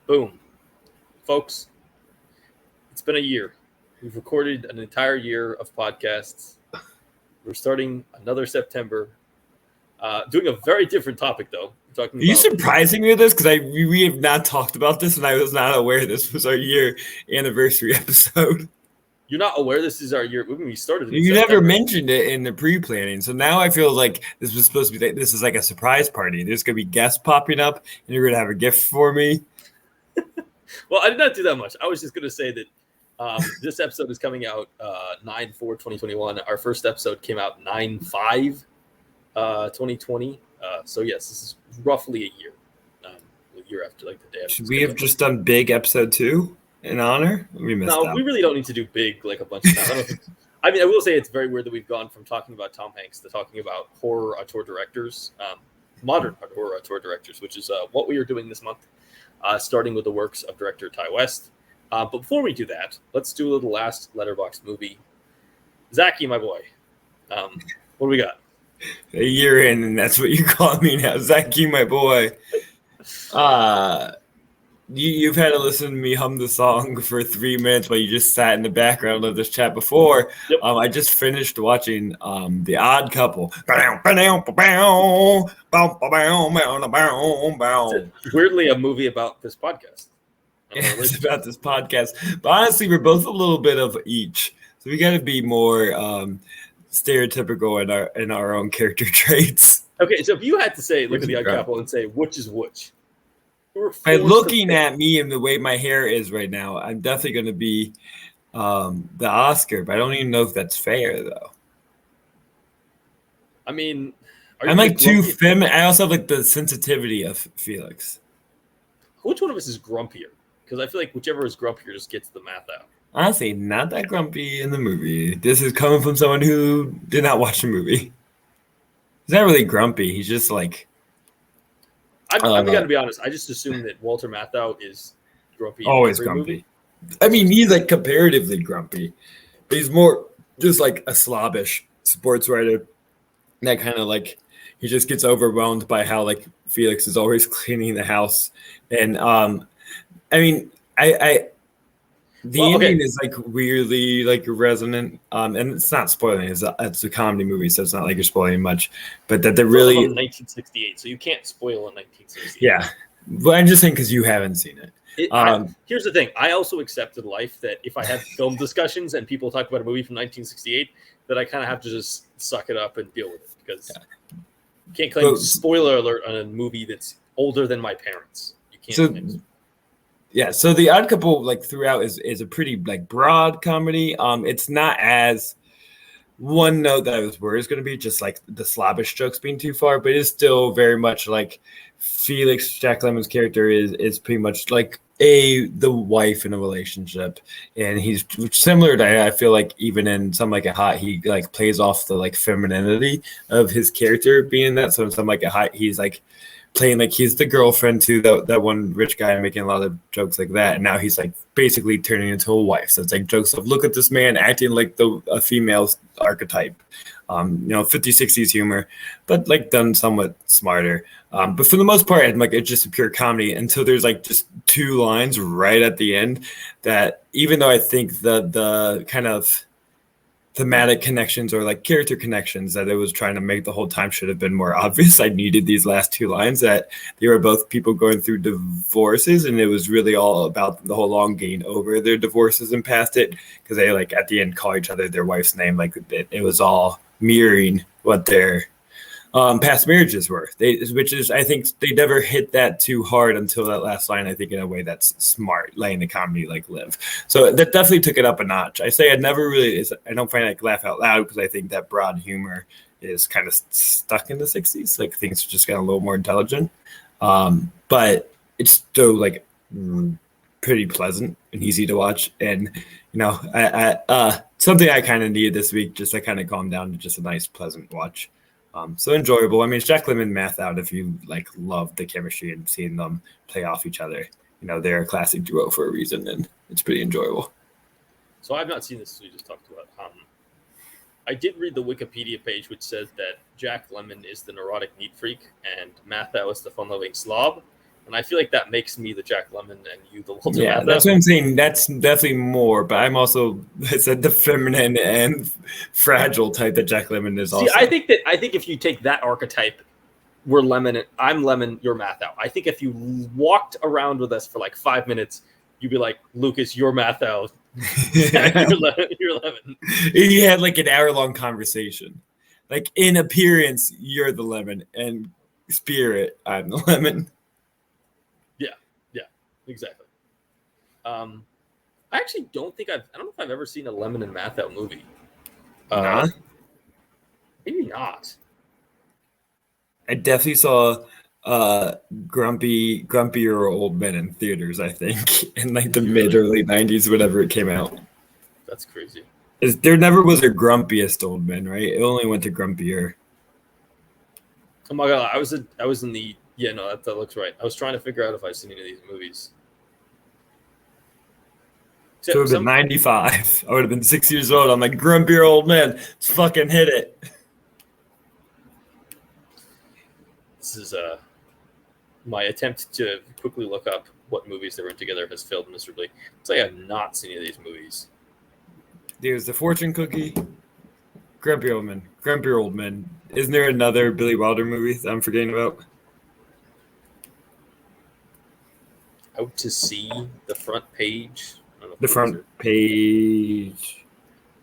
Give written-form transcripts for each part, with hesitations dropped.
Boom. Folks, it's been a year. We've recorded an entire year of podcasts. We're starting another September. Doing a very different topic, though. We're talking Are you about surprising me with this? Because we have not talked about this, and I was not aware this was our year anniversary episode. You're not aware this is our year. We started in You September. never mentioned it in the pre-planning, so now I feel like this was supposed to be. This is like a surprise party. There's gonna be guests popping up, and you're gonna have a gift for me. Well, I did not do that much. I was just going to say that this episode is coming out 9/4/2021. Our first episode came out 9/5/2020. So yes, this is roughly a year. A year after, like the day. Should we have just done big episode 2 in honor? We missed out. We really don't need to do big like a bunch of times. I mean, I will say it's very weird that we've gone from talking about Tom Hanks to talking about horror auteur directors, modern horror auteur directors, which is what we are doing this month, starting with the works of director Ty West. But before we do that, let's do a little last Letterboxd movie. Zacky, my boy, what do we got? A year in, and that's what you call me now, Zacky, my boy. You've had to listen to me hum the song for 3 minutes while you just sat in the background of this chat before. Yep. I just finished watching The Odd Couple. It's weirdly a movie about this podcast. It's about this podcast. But honestly, we're both a little bit of each. So we got to be more stereotypical in our own character traits. Okay, so if you had to say, look at The Odd Couple and say, which is which? By looking at me and the way my hair is right now, I'm definitely going to be the Oscar, but I don't even know if that's fair, though. I mean, I'm like too feminine. I also have like the sensitivity of Felix. Which one of us is grumpier? Because I feel like whichever is grumpier just gets the math out. Honestly, not that grumpy in the movie. This is coming from someone who did not watch the movie. He's not really grumpy. He's just like... I'm going to be honest. I just assume that Walter Matthau is grumpy. Always grumpy. Movie. I mean, he's like comparatively grumpy, but he's more just like a slobbish sports writer. That kind of like he just gets overwhelmed by how like Felix is always cleaning the house, and I mean, the ending is like weirdly like resonant, and it's not spoiling. It's a comedy movie, so it's not like you're spoiling much. But that they're really 1968, so you can't spoil a 1968. Yeah, but I'm just saying because you haven't seen it. Here's the thing: I also accepted life that if I had film discussions and people talk about a movie from 1968, that I kind of have to just suck it up and deal with it because you can't claim spoiler alert on a movie that's older than my parents. You can't. Yeah, so The Odd Couple, like throughout, is a pretty like broad comedy. It's not as one note that I was worried is going to be just like the slobbish jokes being too far, but it's still very much like Felix, Jack Lemmon's character is pretty much like the wife in a relationship, and he's similar to, I feel like even in Some Like It Hot, he like plays off the like femininity of his character being that. So in Some Like It Hot, he's like playing like he's the girlfriend to that one rich guy, making a lot of jokes like that, and now he's like basically turning into a wife. So it's like jokes of look at this man acting like a female's archetype, 50s 60s humor, but like done somewhat smarter. But for the most part, it's just a pure comedy until there's like just 2 lines right at the end that, even though I think the kind of thematic connections or like character connections that it was trying to make the whole time should have been more obvious. I needed these last 2 lines that they were both people going through divorces, and it was really all about the whole long getting over their divorces and past it, because they like at the end call each other their wife's name. Like it was all mirroring what their past marriages were. Which is, I think they never hit that too hard until that last line, I think, in a way that's smart, letting the comedy like live. So that definitely took it up a notch. I say I don't find like laugh out loud because I think that broad humor is kind of stuck in the 60s. Like things just got a little more intelligent. But it's still like pretty pleasant and easy to watch. And, something I kind of needed this week just to kind of calm down to just a nice, pleasant watch. So enjoyable. I mean, it's Jack Lemmon math out if you like love the chemistry and seeing them play off each other. They're a classic duo for a reason, and it's pretty enjoyable. So I've not seen this, as we just talked about. I did read the Wikipedia page, which says that Jack Lemmon is the neurotic neat freak and Matthau is the fun-loving slob. And I feel like that makes me the Jack Lemmon and you the Walter Yeah, Matthau. that's what I'm saying. That's definitely more, but I'm also, I said, the feminine and fragile type that Jack Lemmon is also. See, I think if you take that archetype, we're Lemmon, I'm Lemmon, you're Matthau. I think if you walked around with us for like 5 minutes, you'd be like, Lucas, you're Matthau. You're Lemmon. You had like an hour-long conversation. Like in appearance, you're the Lemon, and spirit, I'm the Lemon. Yeah, exactly. I actually don't know if I've ever seen a Lemmon and Matthau movie. Nah? Maybe not. I definitely saw grumpier old men in theaters, I think, in like the mid or late 90s, whenever it came out. That's crazy. There never was a grumpiest old man, right? It only went to grumpier. Oh my god, I was in the that looks right. I was trying to figure out if I've seen any of these movies. So it would have been 95. I would have been 6 years old. I'm like, grumpier old man, let's fucking hit it. This is my attempt to quickly look up what movies they were in together has failed miserably. So I have not seen any of these movies. There's The Fortune Cookie, Grumpy Old Man. Isn't there another Billy Wilder movie that I'm forgetting about? Out to Sea, The Front Page. The Front Page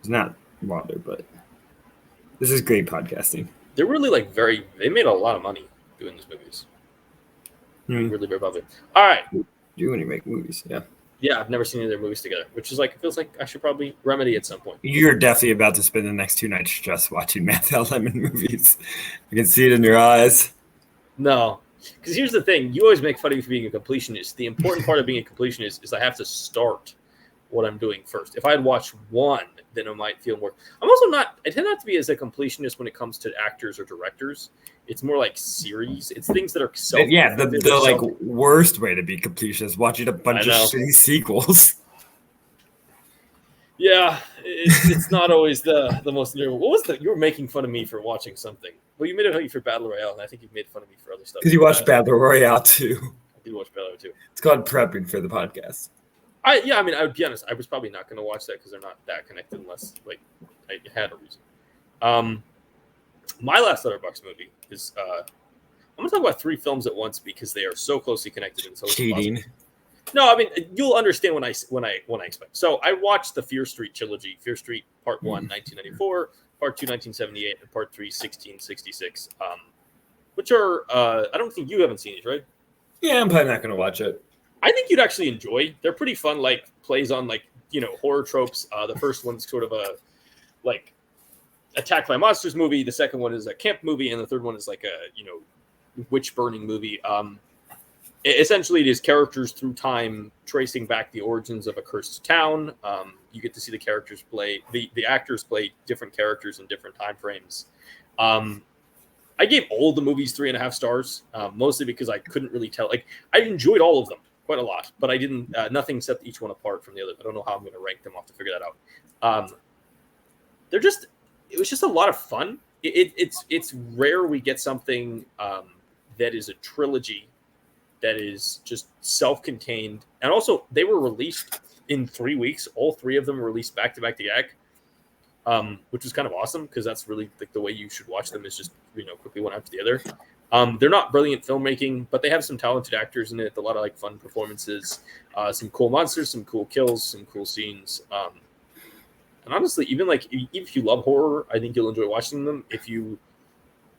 is not Wilder, but this is great podcasting. They're really they made a lot of money doing these movies. Really very popular. All right. You when you make movies, yeah. Yeah, I've never seen any of their movies together, which is it feels like I should probably remedy at some point. You're definitely about to spend the next 2 nights just watching Matthau Lemmon movies. I can see it in your eyes. No, because here's the thing. You always make fun of me for being a completionist. The important part of being a completionist is I have to start what I'm doing first. If I had watched one, then I might feel more. I tend not to be as a completionist when it comes to actors or directors. It's more like series. It's things that are the worst way to be completionist is watching a bunch of shitty sequels. Yeah, it's not always the most. What was you were making fun of me for watching something? Well, you made fun of me for Battle Royale, and I think you made fun of me for other stuff. Because you watched Battle Royale too. I did watch Battle Royale too. It's called prepping for the podcast. I would be honest. I was probably not going to watch that because they're not that connected unless I had a reason. My last Letterboxd movie is I'm going to talk about 3 films at once because they are so closely connected and so cheating. Possible. No, I mean you'll understand when I explain. So I watched the Fear Street trilogy: Fear Street Part 1, 1994, Part 2, 1978, and Part 3, 1666. Which are I don't think you haven't seen these, right? Yeah, I'm probably not going to watch it. I think you'd actually enjoy. They're pretty fun. Plays on horror tropes. The first one's sort of a attacked by monsters movie. The second one is a camp movie, and the third one is a witch burning movie. Essentially, it is characters through time tracing back the origins of a cursed town. You get to see the characters play the actors play different characters in different time frames. I gave all the movies 3.5 stars, mostly because I couldn't really tell. I enjoyed all of them quite a lot, but I didn't. Nothing set each one apart from the other. I don't know how I'm going to rank them. I'll have to figure that out. It was just a lot of fun. It's rare we get something that is a trilogy that is just self-contained, and also they were released in 3 weeks. All 3 of them were released back to back, which was kind of awesome because that's really the way you should watch them is just quickly one after the other. They're not brilliant filmmaking, but they have some talented actors in it. A lot of fun performances, some cool monsters, some cool kills, some cool scenes. And honestly, even if you love horror, I think you'll enjoy watching them. If you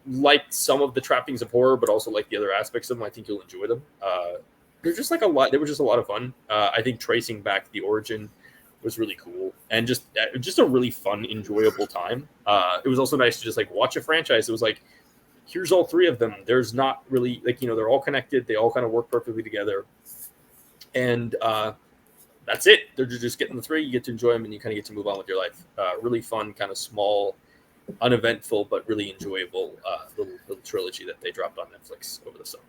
like some of the trappings of horror, but also like the other aspects of them, I think you'll enjoy them. They're just a lot. They were just a lot of fun. I think tracing back the origin was really cool and just a really fun, enjoyable time. It was also nice to just watch a franchise. It was here's all 3 of them. There's not really they're all connected. They all kind of work perfectly together. And that's it. They're just getting the 3. You get to enjoy them and you kind of get to move on with your life. Really fun, kind of small, uneventful, but really enjoyable little trilogy that they dropped on Netflix over the summer.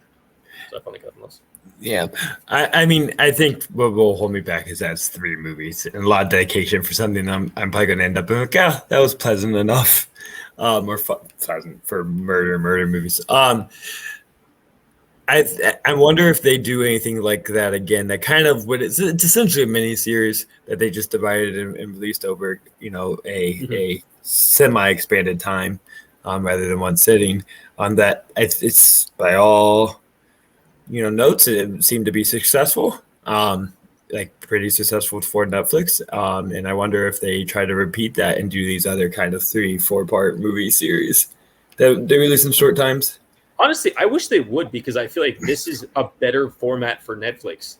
So I finally got them those. Yeah. I mean, I think what will hold me back is that's 3 movies and a lot of dedication for something I'm probably going to end up being that was pleasant enough. Or pleasant for murder movies. I wonder if they do anything like that again. That kind of it's essentially a mini series that they just divided and released over a semi expanded time, rather than one sitting. On that, it's by all notes, it seemed to be successful. Like pretty successful for Netflix. And I wonder if they try to repeat that and do these other kind of 3-4 part movie series that they release in short times. Honestly, I wish they would, because I feel like this is a better format for Netflix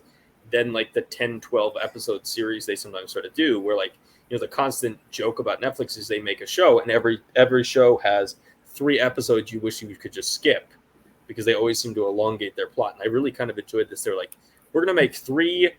than like the 10, 12 episode series they sometimes try to do, where like, the constant joke about Netflix is they make a show and every show has 3 episodes you wish you could just skip, because they always seem to elongate their plot. And I really kind of enjoyed this. They're like, we're going to make 3,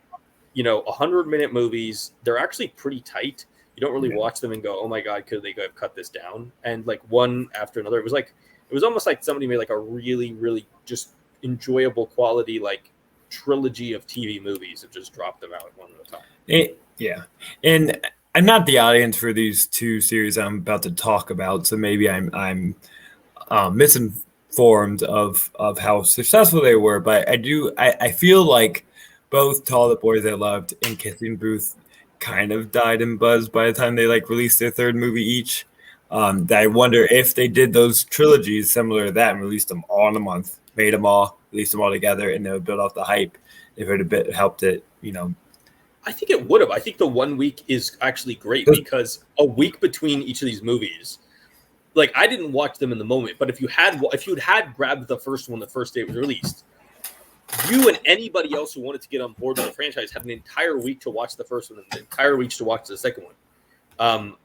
100-minute movies. They're actually pretty tight. You don't really watch them and go, oh my God, could they have cut this down? And like one after another, it was almost like somebody made like a really, really just enjoyable quality, like trilogy of TV movies and just dropped them out one at a time. Yeah. And I'm not the audience for these 2 series I'm about to talk about, so maybe I'm misinformed of how successful they were, but I feel like both To All the Boys I Loved and Kissing Booth kind of died in buzz by the time they like released their 3rd movie each. That I wonder if they did those trilogies similar to that and released them all in a month, made them all, released them all together, and they would build off the hype. If it had helped it, I think it would have. I think the 1 week is actually great, because a week between each of these movies, like I didn't watch them in the moment, but if you'd had grabbed the first one the first day it was released, you and anybody else who wanted to get on board with the franchise had an entire week to watch the first one and an entire week to watch the second one.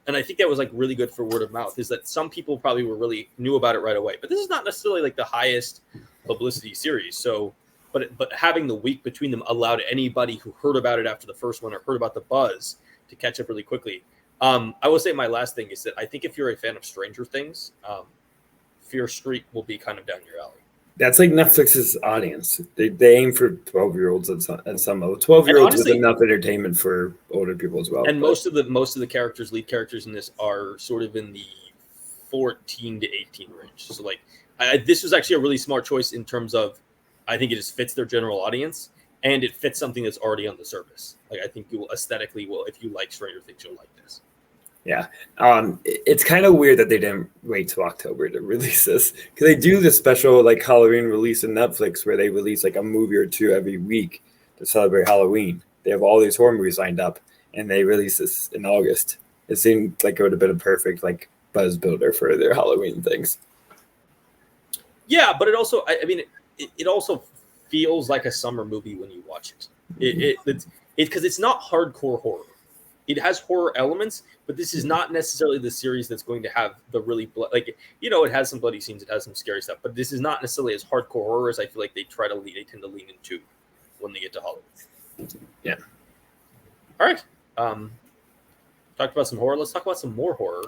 And I think that was like really good for word of mouth, is that some people probably knew about it right away, but this is not necessarily like the highest publicity series. So, but having the week between them allowed anybody who heard about it after the first one or heard about the buzz to catch up really quickly. I will say my last thing is that I think if you're a fan of Stranger Things, Fear Street will be kind of down your alley. That's like Netflix's audience. They aim for 12-year-olds at some level. 12-year-olds with enough entertainment for older people as well. And most of the lead characters in this are sort of in the 14 to 18 range. So like, this was actually a really smart choice in terms of, I think it just fits their general audience, and it fits something that's already on the surface. Like I think you will aesthetically if you like Stranger Things, you'll like this. Yeah. It's kind of weird that they didn't wait till October to release this, because they do this special like Halloween release on Netflix where they release like a movie or 2 every week to celebrate Halloween. They have all these horror movies lined up, and they release this in August. It seemed like it would have been a perfect like buzz builder for their Halloween things. Yeah, but it also, it also feels like a summer movie when you watch it. It's because it's not hardcore horror. It has horror elements, but this is not necessarily the series that's going to have the really it has some bloody scenes, it has some scary stuff, but this is not necessarily as hardcore horror as I feel like they tend to lean into when they get to Halloween. Yeah. All right. Talked about some horror. Let's talk about some more horror.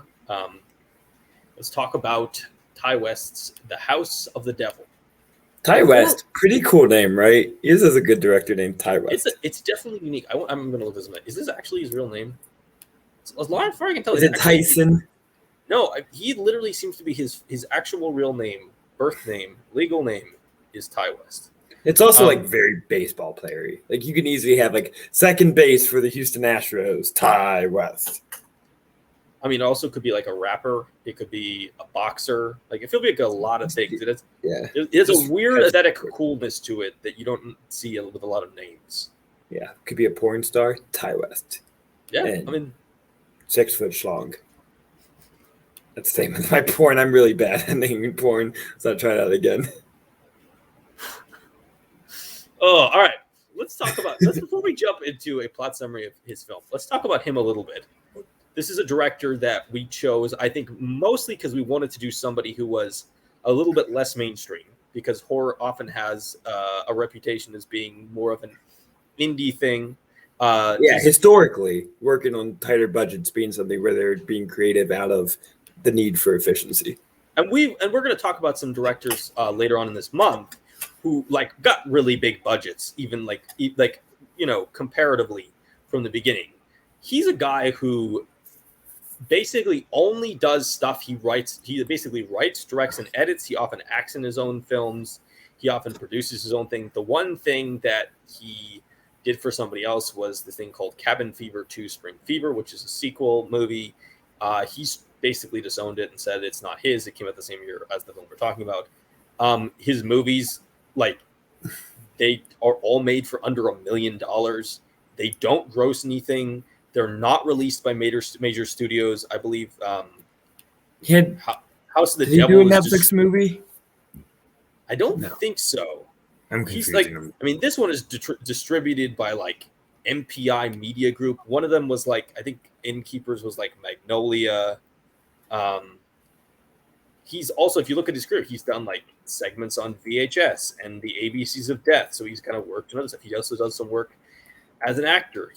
Let's talk about Ty West's The House of the Devil. Ty West, pretty cool name, right? He is a good director named Ty West. It's definitely unique. I'm going to look this up. Is this actually his real name? As long as I can tell, is it Tyson? No, he literally seems to be his actual real name, birth name, legal name is Ty West. It's also like very baseball player-y. Like you can easily have like second base for the Houston Astros, Ty West. I mean, it also could be like a rapper. It could be a boxer. Like it feels like a lot of things. It has a weird aesthetic coolness to it that you don't see with a lot of names. Yeah, could be a porn star, Ty West. Yeah, and 6 foot schlong. That's the same with my porn. I'm really bad at naming porn, so I'll try that again. Oh, all right. Let's before we jump into a plot summary of his film, let's talk about him a little bit. This is a director that we chose, I think, mostly because we wanted to do somebody who was a little bit less mainstream, because horror often has a reputation as being more of an indie thing. Historically, working on tighter budgets being something where they're being creative out of the need for efficiency. And we're going to talk about some directors later on in this month who like got really big budgets, even like comparatively from the beginning. He's a guy who basically only does stuff he writes. He basically writes, directs, and edits. He often acts in his own films. He often produces his own thing. The one thing that he did for somebody else was the thing called Cabin Fever 2 Spring Fever, which is a sequel movie. He's basically disowned it and said it's not his. It came out the same year as the film we're talking about. His movies, like, they are all made for under $1 million. They don't gross anything. They're not released by major studios. I believe He had House of the did Devil. He do a Netflix movie? I don't think so. I'm He's confusing like, him. I mean, this one is distributed by like MPI Media Group. One of them was like, I think Innkeepers was like Magnolia. He's also, if you look at his career, he's done like segments on VHS and the ABCs of Death. So he's kind of worked on other stuff. He also does some work as an actor.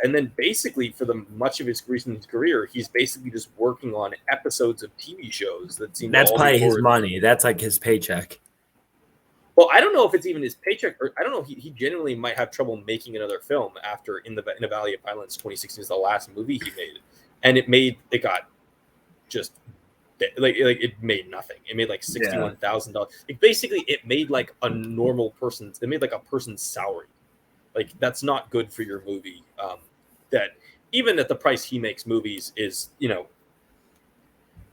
And then basically for the much of his recent career, he's basically just working on episodes of TV shows that seem. That's probably his money. That's like his paycheck. Well, I don't know if it's even his paycheck, or I don't know. He genuinely might have trouble making another film after In a Valley of Violence 2016 is the last movie he made, and it got just like it made nothing. It made like $61,000. Like basically, it made like a normal person's. It made like a person's salary. Like that's not good for your movie. That even at the price he makes movies is,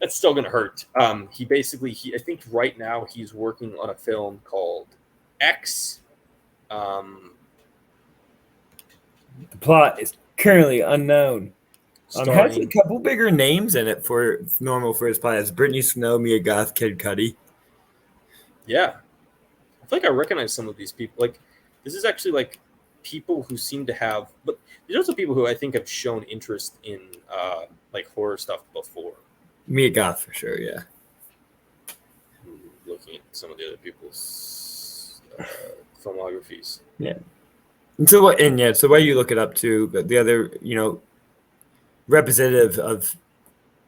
that's still going to hurt. I think right now he's working on a film called X. The plot is currently unknown. Has a couple bigger names in it for normal first plot. It's Brittany Snow, Mia Goth, Kid Cudi. Yeah. I feel like I recognize some of these people. Like, this is actually like people who seem to have, but there's also people who I think have shown interest in like horror stuff before. Mia Goth for sure, yeah. Looking at some of the other people's filmographies. Yeah. And so why you look it up too, but the other, representative of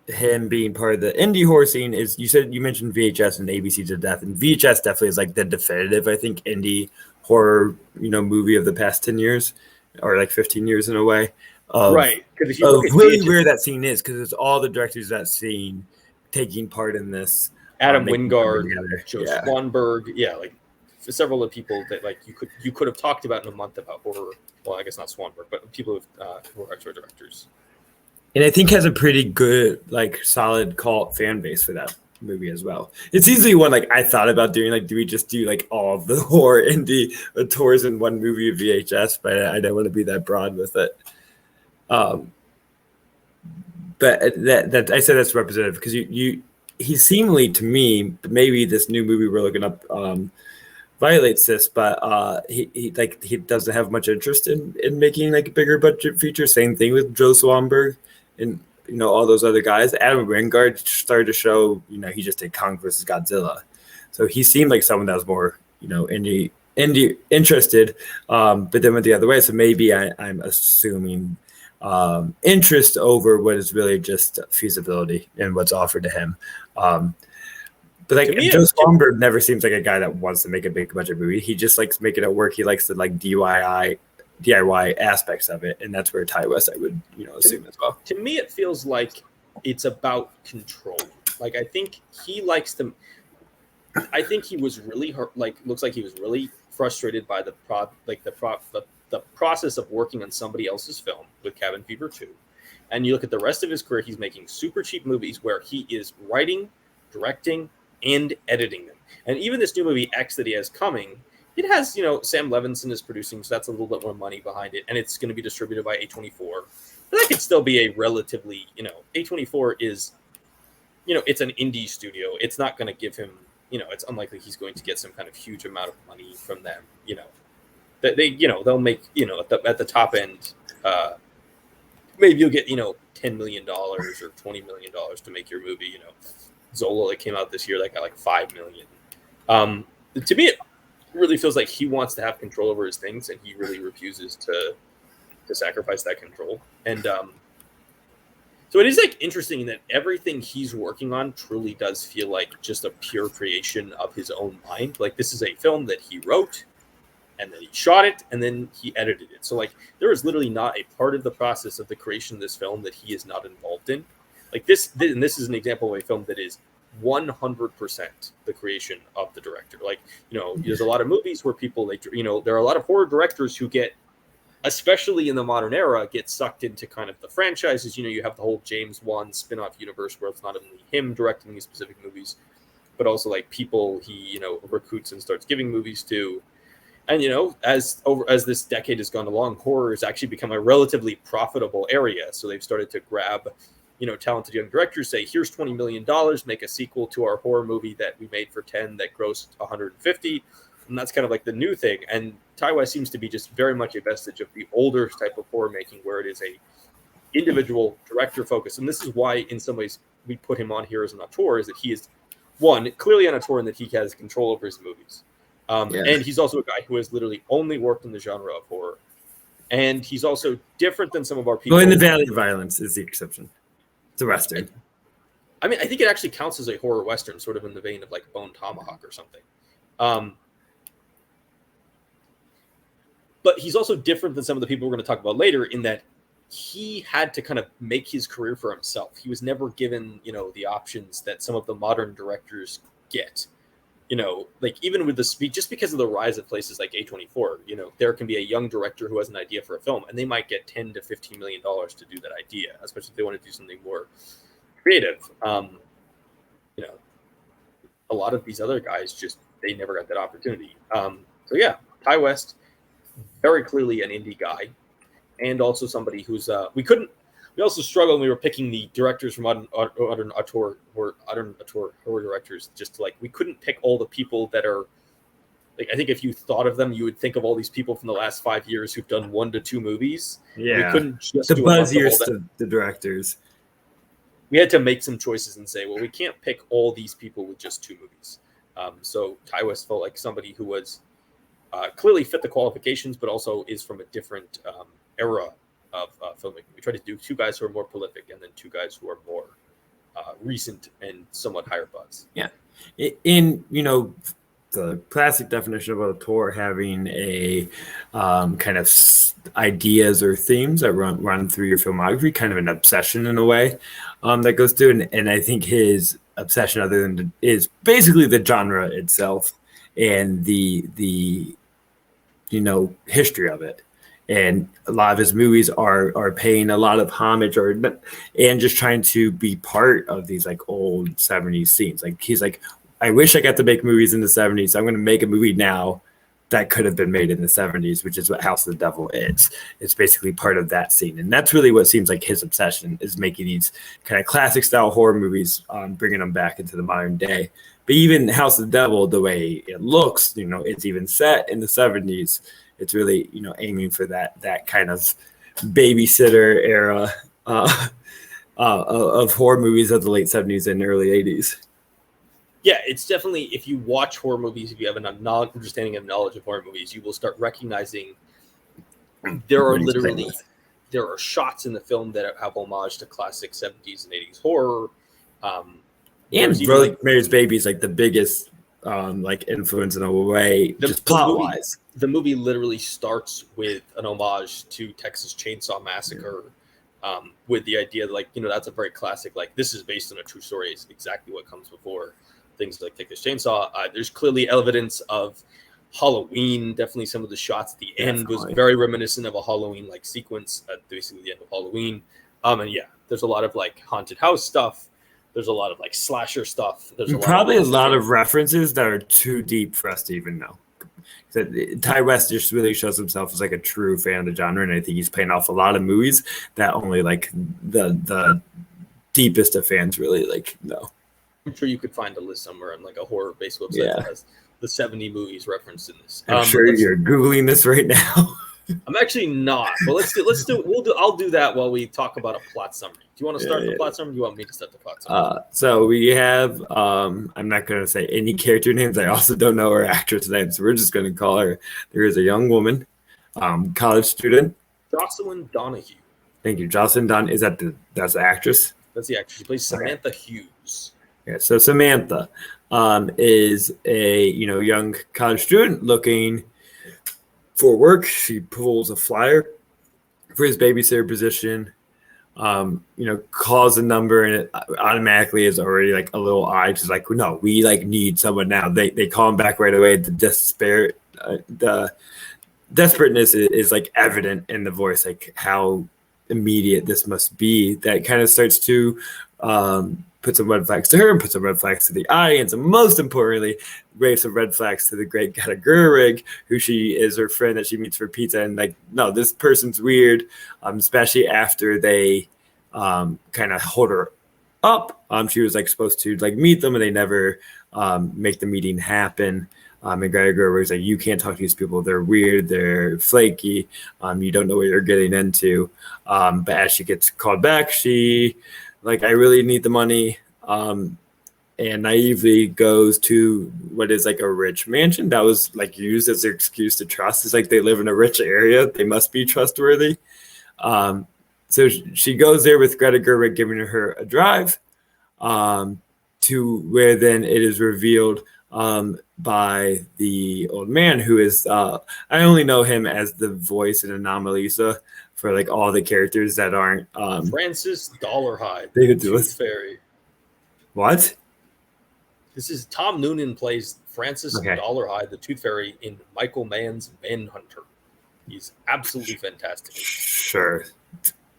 him being part of the indie horror scene is you mentioned VHS and ABCs of Death, and VHS definitely is like the definitive, I think, indie horror, movie of the past 10 years or like 15 years in a way. Right. Because if you look at really VHS, where that scene is, because it's all the directors of that scene taking part in this. Adam Wingard, Joe Swanberg, like several of the people that like you could have talked about in a month about horror. Well, I guess not Swanberg, but people who are auteur directors. And I think has a pretty good, like, solid cult fan base for that movie as well. It's easily one like I thought about doing. Like, do we just do like all of the horror indie tours in one movie of VHS? But I don't want to be that broad with it. But that I said that's representative because he seemingly to me, maybe this new movie we're looking up violates this, but he doesn't have much interest in making like a bigger budget feature. Same thing with Joe Swanberg and all those other guys. Adam Wingard started to show he just did Kong vs. Godzilla, so he seemed like someone that was more indie interested. But then went the other way, so maybe I'm assuming interest over what is really just feasibility and what's offered to him. But like Joe Swanberg never seems like a guy that wants to make a big budget movie. He just likes making it work. He likes the like DIY aspects of it, and that's where Ty West I would assume as well. To me, it feels like it's about control. Like I think he likes to. I think he was really looks like he was really frustrated by the process of working on somebody else's film with Cabin Fever 2. And you look at the rest of his career, he's making super cheap movies where he is writing, directing, and editing them. And even this new movie X that he has coming, it has, Sam Levinson is producing, so that's a little bit more money behind it, and it's going to be distributed by A24. But that could still be a relatively, A24 is, it's an indie studio. It's not going to give him, it's unlikely he's going to get some kind of huge amount of money from them, they'll make, at the top end, maybe you'll get, $10 million or $20 million to make your movie. Zola that came out this year, that got like $5 million. To me, it really feels like he wants to have control over his things, and he really refuses to sacrifice that control. And so it is like interesting that everything he's working on truly does feel like just a pure creation of his own mind. Like this is a film that he wrote, and then he shot it, and then he edited it. So like there is literally not a part of the process of the creation of this film that he is not involved in. Like this is an example of a film that is 100% the creation of the director. Like, there's a lot of movies where people, there are a lot of horror directors who get, especially in the modern era, get sucked into kind of the franchises. You have the whole James Wan spin-off universe where it's not only him directing these specific movies, but also like people he, recruits and starts giving movies to. And, as this decade has gone along, horror has actually become a relatively profitable area. So they've started to grab, talented young directors, say, here's $20 million, make a sequel to our horror movie that we made for 10 that grossed 150. And that's kind of like the new thing. And Ty West seems to be just very much a vestige of the older type of horror making, where it is a individual director focus. And this is why, in some ways, we put him on here as an auteur, is that he is, one, clearly an auteur in that he has control over his movies. And he's also a guy who has literally only worked in the genre of horror. And he's also different than some of our people. Well, in the Valley of Violence is the exception. It's a Western. I mean, I think it actually counts as a horror Western, sort of in the vein of like Bone Tomahawk or something. But he's also different than some of the people we're going to talk about later, in that he had to kind of make his career for himself. He was never given, the options that some of the modern directors get. Like even with the speed, just because of the rise of places like A24, there can be a young director who has an idea for a film, and they might get $10 to $15 million to do that idea, especially if they want to do something more creative. A lot of these other guys they never got that opportunity. So yeah, Ty West, very clearly an indie guy, and also somebody who's we also struggled when we were picking the directors from modern auteur horror directors. Just we couldn't pick all the people that are, like, I think if you thought of them, you would think of all these people from the last 5 years who've done 1 to 2 movies. Yeah, we couldn't just the do buzziest of the directors. We had to make some choices and say, well, we can't pick all these people with just 2 movies. So Ty West felt like somebody who was clearly fit the qualifications, but also is from a different era of filmmaking. We tried to do 2 guys who are more prolific, and then 2 guys who are more recent and somewhat higher buzz. Yeah, in the classic definition of auteur, having a kind of ideas or themes that run through your filmography, kind of an obsession in a way that goes through. And I think his obsession, is basically the genre itself and the history of it. And a lot of his movies are paying a lot of homage and just trying to be part of these like old 70s scenes. Like he's like, I wish I got to make movies in the 70s. So I'm going to make a movie now that could have been made in the 70s, which is what House of the Devil is. It's basically part of that scene. And that's really what seems like his obsession, is making these kind of classic style horror movies, bringing them back into the modern day. But even House of the Devil, the way it looks, it's even set in the 70s. It's really, aiming for that kind of babysitter era of horror movies of the late 70s and early 80s. Yeah, it's definitely, if you watch horror movies, if you have an understanding and knowledge of horror movies, you will start recognizing there are shots in the film that have homage to classic 70s and 80s horror. And Rosemary's Baby is like the biggest influence in a way, just plot-wise. The movie literally starts with an homage to Texas Chainsaw Massacre, with the idea that, that's a very classic, this is based on a true story. It's exactly what comes before things like Texas Chainsaw. There's clearly evidence of Halloween. Definitely some of the shots at the end was very reminiscent of a Halloween-like sequence at basically the end of Halloween. And yeah, there's a lot of haunted house stuff. There's a lot of slasher stuff. There's a lot of references that are too deep for us to even know. Ty West just really shows himself as a true fan of the genre, and I think he's paying off a lot of movies that only the deepest of fans really know. I'm sure you could find a list somewhere on a horror-based website that has the 70 movies referenced in this. I'm sure you're Googling this right now. I'm actually not, but I'll do that while we talk about a plot summary. Do you want to start the plot summary? Or do you want me to start the plot summary? So we have, I'm not going to say any character names. I also don't know her actress name, so we're just going to call her. There is a young woman, college student. Jocelyn Donahue. Thank you. Jocelyn Donahue. That's the actress? That's the actress. She plays Samantha Hughes. Yeah, so Samantha is a young college student looking for work. She pulls a flyer for his babysitter position calls a number and it automatically is already like a little odd. She's like, no, we like need someone now. They call him back right away. The desperateness is like evident in the voice, like how immediate this must be. That kind of starts to put some red flags to her and put some red flags to the audience, and most importantly, raise some red flags to the great Greta Gerwig, who she is her friend that she meets for pizza. And like, no, this person's weird, especially after they kind of hold her up. She was like supposed to like meet them, and they never make the meeting happen. And Greta Gerwig's like, you can't talk to these people. They're weird. They're flaky. You don't know what you're getting into. But as she gets called back, she like, I really need the money. And naively goes to what is like a rich mansion that was like used as their excuse to trust. It's like they live in a rich area. They must be trustworthy. So she goes there with Greta Gerwig giving her a drive to where then it is revealed by the old man who is, I only know him as the voice in Anomalisa for like all the characters that aren't Francis Dollarhide, David the Lewis. Tooth Fairy. What? This is Tom Noonan plays Francis Okay. Dollarhide, the Tooth Fairy, in Michael Mann's Manhunter. He's absolutely fantastic. Sure.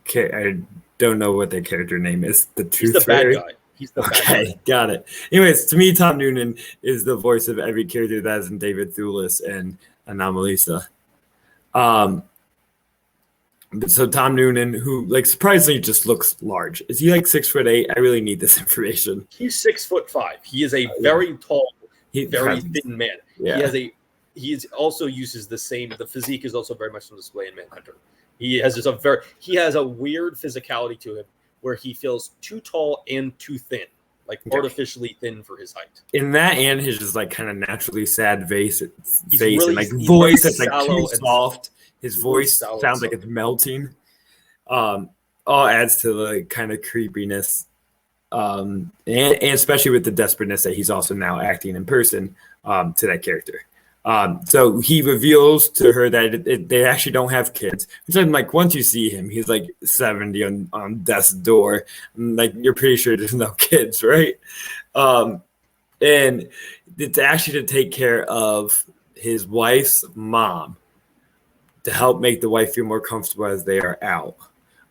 Okay, I don't know what the character name is. The Tooth He's the Fairy? bad guy. He's the bad Okay, guy. got it. Anyways, to me, Tom Noonan is the voice of every character that is in David Thewlis and Anomalisa. So Tom Noonan, who like surprisingly just looks large. Is he like 6'8"? I really need this information. He's 6'5". He is a very tall, very thin. thin man. Yeah. He also uses the physique is also very much on display in Manhunter. He has a weird physicality to him where he feels too tall and too thin, like artificially thin for his height. In that and his just like kind of naturally sad face Really, and like voice that's like too soft. His voice sounds like it's melting. All adds to the kind of creepiness, and especially with the desperateness that he's also now acting in person to that character. So he reveals to her that they actually don't have kids. Which I'm like, once you see him, he's like 70 on death's door. Like, you're pretty sure there's no kids, right? And it's actually to take care of his wife's mom, to help make the wife feel more comfortable as they are out.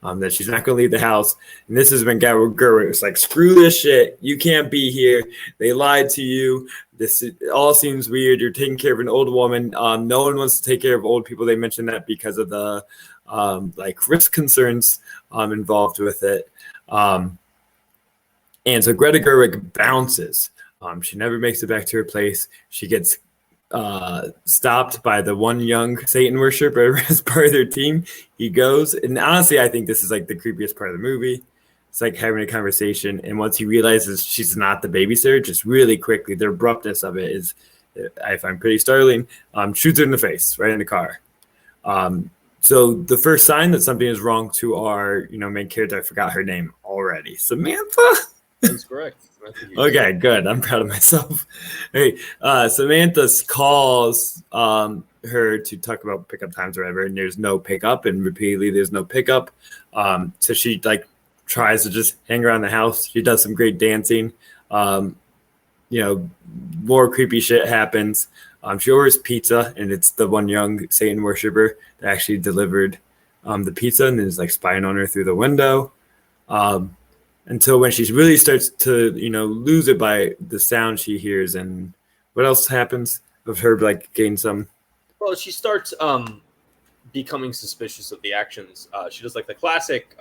That she's not going to leave the house. And this is when Gerwig was like, screw this shit. You can't be here. They lied to you. This all seems weird. You're taking care of an old woman. No one wants to take care of old people. They mentioned that because of the like risk concerns involved with it. And so Greta Gerwig bounces. She never makes it back to her place. She gets stopped by the one young Satan worshiper as part of their team. He goes, and honestly, I think this is like the creepiest part of the movie. It's like having a conversation, and once he realizes she's not the babysitter, just really quickly, the abruptness of it is, I find pretty startling. Shoots her in the face, right in the car. So the first sign that something is wrong to our, main character, I forgot her name already, Samantha. That's correct. Okay, good. I'm proud of myself. Hey, Samantha calls her to talk about pickup times or whatever, and there's no pickup, and repeatedly there's no pickup. So she like tries to just hang around the house. She does some great dancing. More creepy shit happens. She orders pizza, and it's the one young Satan worshiper that actually delivered the pizza, and is like spying on her through the window. Until when she really starts to, lose it by the sound she hears. And what else happens of her like gain some? Well, she starts becoming suspicious of the actions. She does like the classic,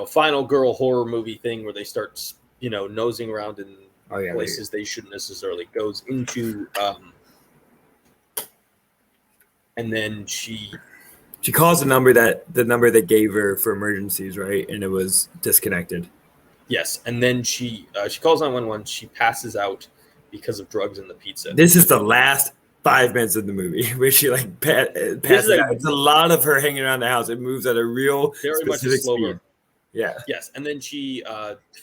final girl horror movie thing where they start, nosing around in places they shouldn't necessarily goes into. And then she calls the number they gave her for emergencies, right? And it was disconnected. Yes, and then she calls 911. She passes out because of drugs in the pizza. This is the last 5 minutes of the movie where she like passes out. It's a lot of her hanging around the house. It moves at a real very much slower speed. Yeah. Yes, and then she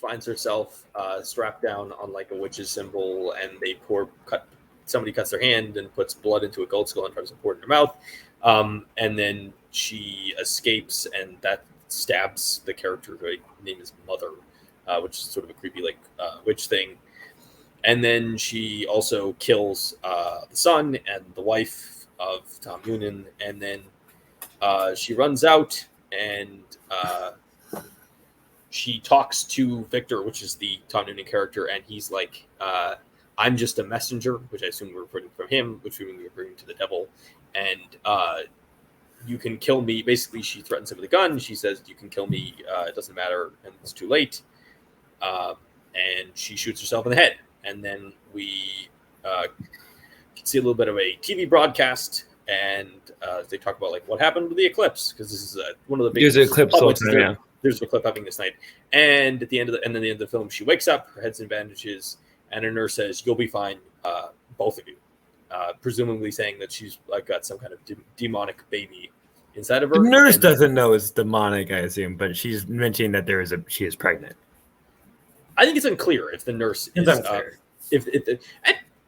finds herself strapped down on like a witch's symbol, and somebody cuts their hand and puts blood into a gold skull and tries to pour it in her mouth. And then she escapes, and that's stabs the character whose name is Mother, which is sort of a creepy witch thing. And then she also kills the son and the wife of Tom Noonan, and then she runs out and she talks to Victor, which is the Tom Noonan character, and he's like, I'm just a messenger, which I assume we're referring from him, which we were bringing to the devil, and you can kill me. Basically, she threatens him with a gun. She says, you can kill me, it doesn't matter, and it's too late. And she shoots herself in the head. And then we can see a little bit of a TV broadcast, and they talk about like what happened with the eclipse, because this is one of the biggest eclipse all the time, yeah. There's an eclipse happening this night, and at the end of the film, she wakes up, her head's in bandages, and a nurse says, "You'll be fine, both of you," presumably saying that she's like got some kind of demonic baby inside of her. The nurse doesn't know it's demonic, I assume, but she's mentioning that she is pregnant. I think it's unclear if the nurse is unclear.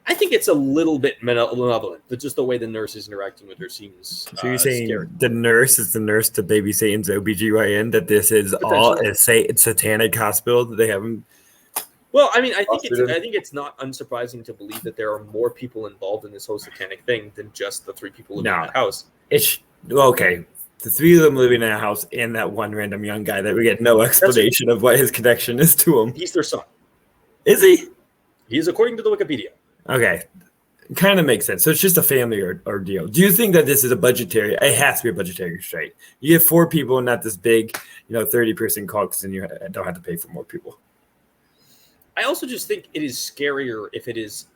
I think it's a little bit malevolent, but just the way the nurse is interacting with her seems So you're saying scary. The nurse is the nurse to Baby Satan's OBGYN, that this is all a satanic hospital that they haven't. Well, I mean, I think it's not unsurprising to believe that there are more people involved in this whole satanic thing than just the three people living in the house. It's okay. The three of them living in a house and that one random young guy that we get no explanation of what his connection is to him. He's their son. Is he? He is, according to the Wikipedia. Okay. Kind of makes sense. So it's just a family ordeal. Do you think that this is it has to be a budgetary constraint? You get 4 people, not this big, 30-person call, because then you don't have to pay for more people. I also just think it is scarier it is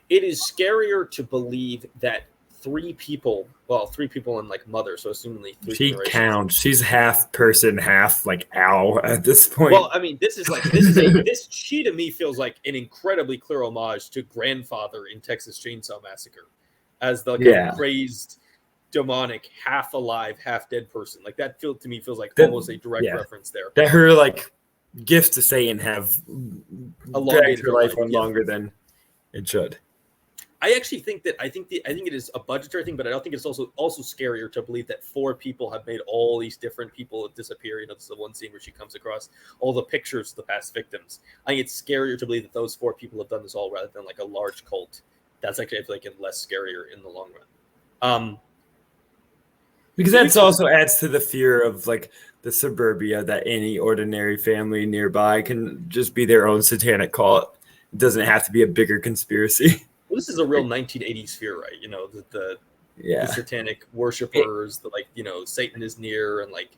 scarier to believe that 3 people and like Mother, so assumingly 3 She counts. She's half person, half like owl at this point. Well, I mean, this she to me feels like an incredibly clear homage to Grandfather in Texas Chainsaw Massacre, as the crazed, demonic, half alive, half dead person. Like that to me feels like almost a direct reference there. That her like gifts to Satan have dragged her life on longer than it should. I actually think that I think it is a budgetary thing, but I don't think it's also scarier to believe that 4 people have made all these different people disappear. This is the one scene where she comes across all the pictures of the past victims. I think it's scarier to believe that those 4 people have done this all rather than like a large cult. That's actually, I feel like, less scarier in the long run. Because that also adds to the fear of like the suburbia, that any ordinary family nearby can just be their own satanic cult. It doesn't have to be a bigger conspiracy. Well, this is a real 1980s fear, right? The satanic worshipers, Satan is near, and like.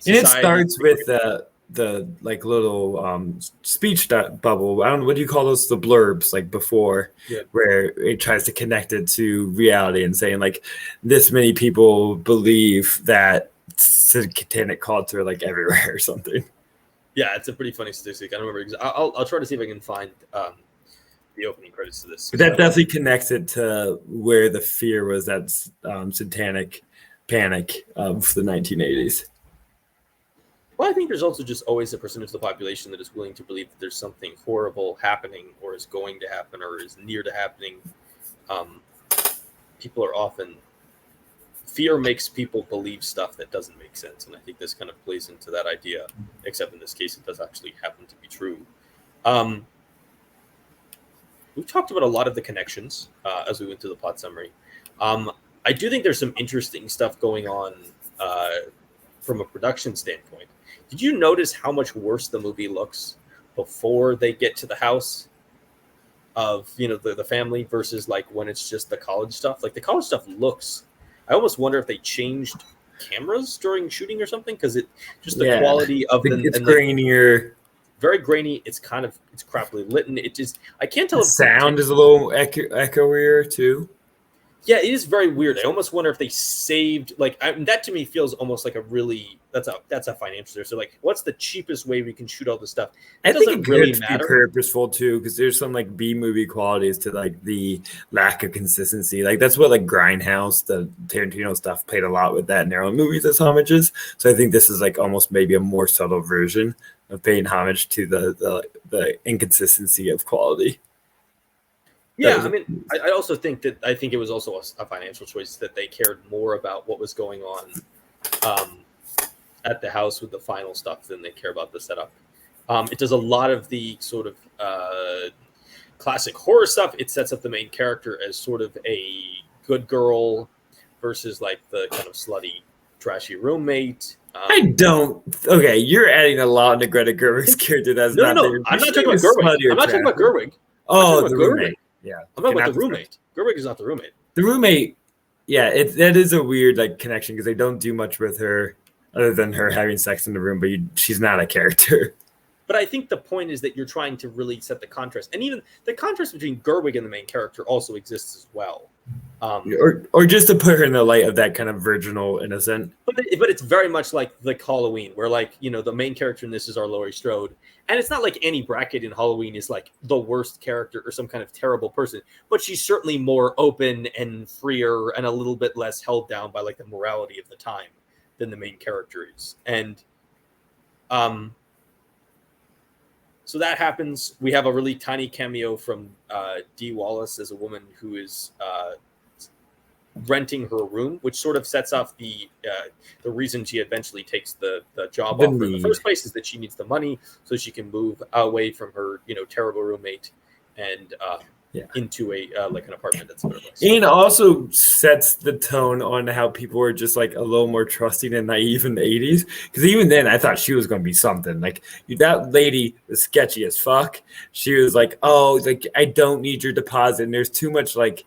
And it starts with the like little speech bubble. I don't know, what do you call those? The blurbs, like before, where it tries to connect it to reality and saying like this many people believe that satanic cults are like everywhere or something. Yeah, it's a pretty funny statistic. I don't remember. I'll try to see if I can find the opening credits to this. But that definitely connects it to where the fear was, that satanic panic of the 1980s. Well, I think there's also just always a percentage of the population that is willing to believe that there's something horrible happening, or is going to happen, or is near to happening. People are often... Fear makes people believe stuff that doesn't make sense, and I think this kind of plays into that idea, except in this case it does actually happen to be true. We've talked about a lot of the connections as we went through the plot summary. I do think there's some interesting stuff going on from a production standpoint. Did you notice how much worse the movie looks before they get to the house of the family versus like when it's just the college stuff? Like the college stuff looks... I almost wonder if they changed cameras during shooting or something, because the quality of it's grainier. Very grainy. It's crappily lit, and it just... I can't tell. The sound is a little echoier too. Yeah, it is very weird. I almost wonder if they saved that. To me feels almost like a really that's a financial there. So like, what's the cheapest way we can shoot all this stuff? I think it really matter. Purposeful too, because there's some like B movie qualities to like the lack of consistency. Like that's what like Grindhouse, the Tarantino stuff, played a lot with that in their own movies as homages. So I think this is like almost maybe a more subtle version of paying homage to the inconsistency of quality. Yeah, I mean, I also think it was also a financial choice that they cared more about what was going on at the house with the final stuff than they care about the setup. It does a lot of the sort of classic horror stuff. It sets up the main character as sort of a good girl versus like the kind of slutty, trashy roommate. I don't. Okay, you're adding a lot to Greta Gerwig's character. That's no. not I'm not talking about Gerwig. I'm not talking about Gerwig. Oh, the roommate. Yeah, I'm talking about the roommate. Gerwig is not the roommate. The roommate. Yeah, that is a weird like connection because they don't do much with her other than her having sex in the room, but she's not a character. But I think the point is that you're trying to really set the contrast, and even the contrast between Gerwig and the main character also exists as well. Or just to put her in the light of that kind of virginal innocent. But it's very much like Halloween, where like the main character in this is our Laurie Strode, and it's not like Annie Brackett in Halloween is like the worst character or some kind of terrible person, but she's certainly more open and freer and a little bit less held down by like the morality of the time than the main character is, and so that happens. We have a really tiny cameo from Dee Wallace as a woman who is renting her room, which sort of sets off the reason she eventually takes the job offer in the first place is that she needs the money so she can move away from her terrible roommate and into a like an apartment that's a better place. And also sets the tone on how people were just like a little more trusting and naive in the 80s. Because even then, I thought she was going to be something. Like that lady was sketchy as fuck. She was like, "Oh, like I don't need your deposit." And there's too much like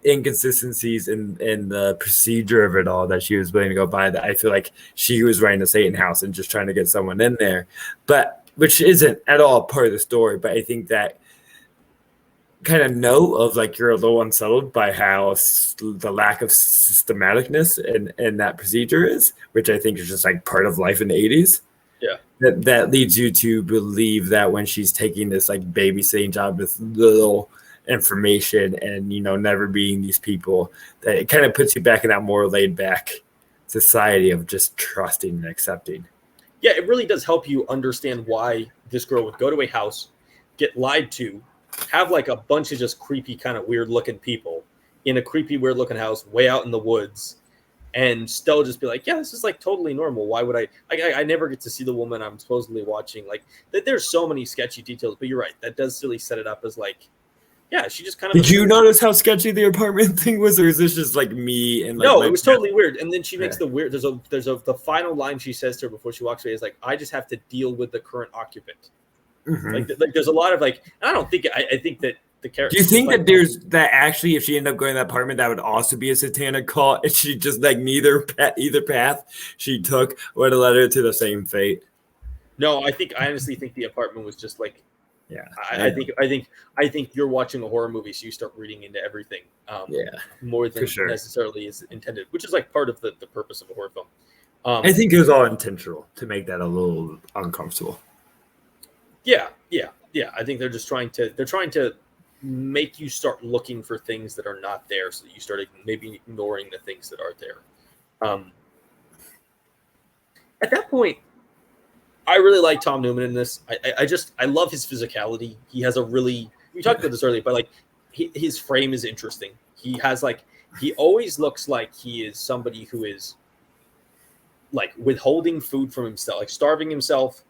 inconsistencies in the procedure of it all that she was willing to go by. That I feel like she was running the Satan house and just trying to get someone in there, but which isn't at all part of the story. But I think that kind of note of like you're a little unsettled by how the lack of systematicness and that procedure is, which I think is just like part of life in the 80s. Yeah, that leads you to believe that when she's taking this like babysitting job with little information and never being these people, that it kind of puts you back in that more laid back society of just trusting and accepting. Yeah, it really does help you understand why this girl would go to a house, get lied to, have like a bunch of just creepy kind of weird looking people in a creepy weird looking house way out in the woods, and still just be like, yeah, this is like totally normal. Why would I never get to see the woman I'm supposedly watching. Like that there's so many sketchy details, but you're right, that does really set it up as like, yeah, she just kind of. Did you notice how sketchy the apartment thing was, or is this just like me and like no, it was totally weird. And then she makes the weird. The final line she says to her before she walks away is like, I just have to deal with the current occupant. Mm-hmm. Like there's a lot of like, I don't think I think that the character. Do you think that there's that actually, if she ended up going to that apartment, that would also be a satanic cult? And she just like either path she took would have led her to the same fate? No, I honestly think the apartment was just like, yeah. I think you're watching a horror movie, so you start reading into everything. More than necessarily is intended, which is like part of the purpose of a horror film. I think it was all intentional to make that a little uncomfortable. Yeah. I think they're trying to make you start looking for things that are not there, so that you start maybe ignoring the things that are there. At that point, I really like Tom Newman in this. I love his physicality. He has we talked about this earlier, but like his frame is interesting. He always looks like he is somebody who is like withholding food from himself, like starving himself,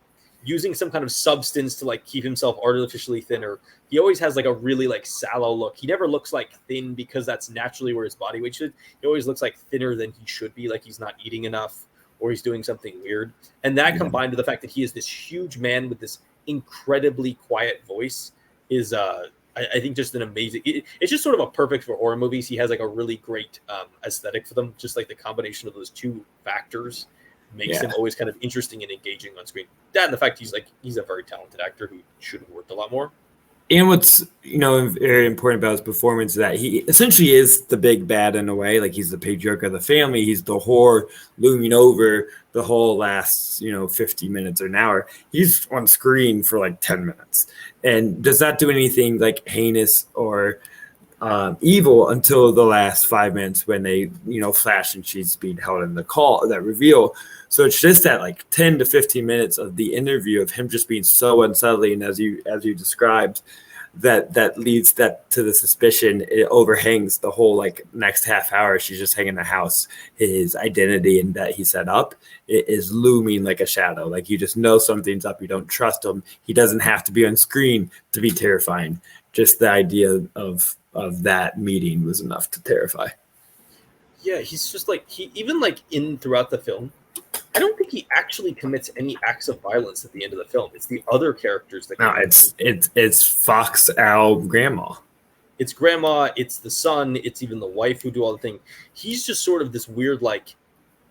using some kind of substance to like keep himself artificially thinner. He always has like a really like sallow look. He never looks like thin because that's naturally where his body weight should. He always looks like thinner than he should be, like he's not eating enough or he's doing something weird. And that combined with the fact that he is this huge man with this incredibly quiet voice is I think just an amazing. It's just sort of a perfect for horror movies. He has like a really great aesthetic for them. Just like the combination of those two factors makes him always kind of interesting and engaging on screen. That and the fact he's a very talented actor who should have worked a lot more. And what's very important about his performance is that he essentially is the big bad in a way. Like he's the patriarch of the family. He's the horror looming over the whole last 50 minutes or an hour. He's on screen for like 10 minutes and does not do anything like heinous or evil until the last 5 minutes when they flash and she's being held in the call, that reveal. So it's just that like 10 to 15 minutes of the interview of him just being so unsettling as you described, that leads that to the suspicion. It overhangs the whole like next half hour. She's just hanging in the house. His identity and that he set up it is looming like a shadow. Like you just know something's up. You don't trust him. He doesn't have to be on screen to be terrifying. Just the idea of that meeting was enough to terrify. Yeah, he's just like he even like in throughout the film. I don't think he actually commits any acts of violence at the end of the film. It's the other characters that. No, it's Fox Al Grandma. It's grandma. It's the son. It's even the wife who do all the thing. He's just sort of this weird like.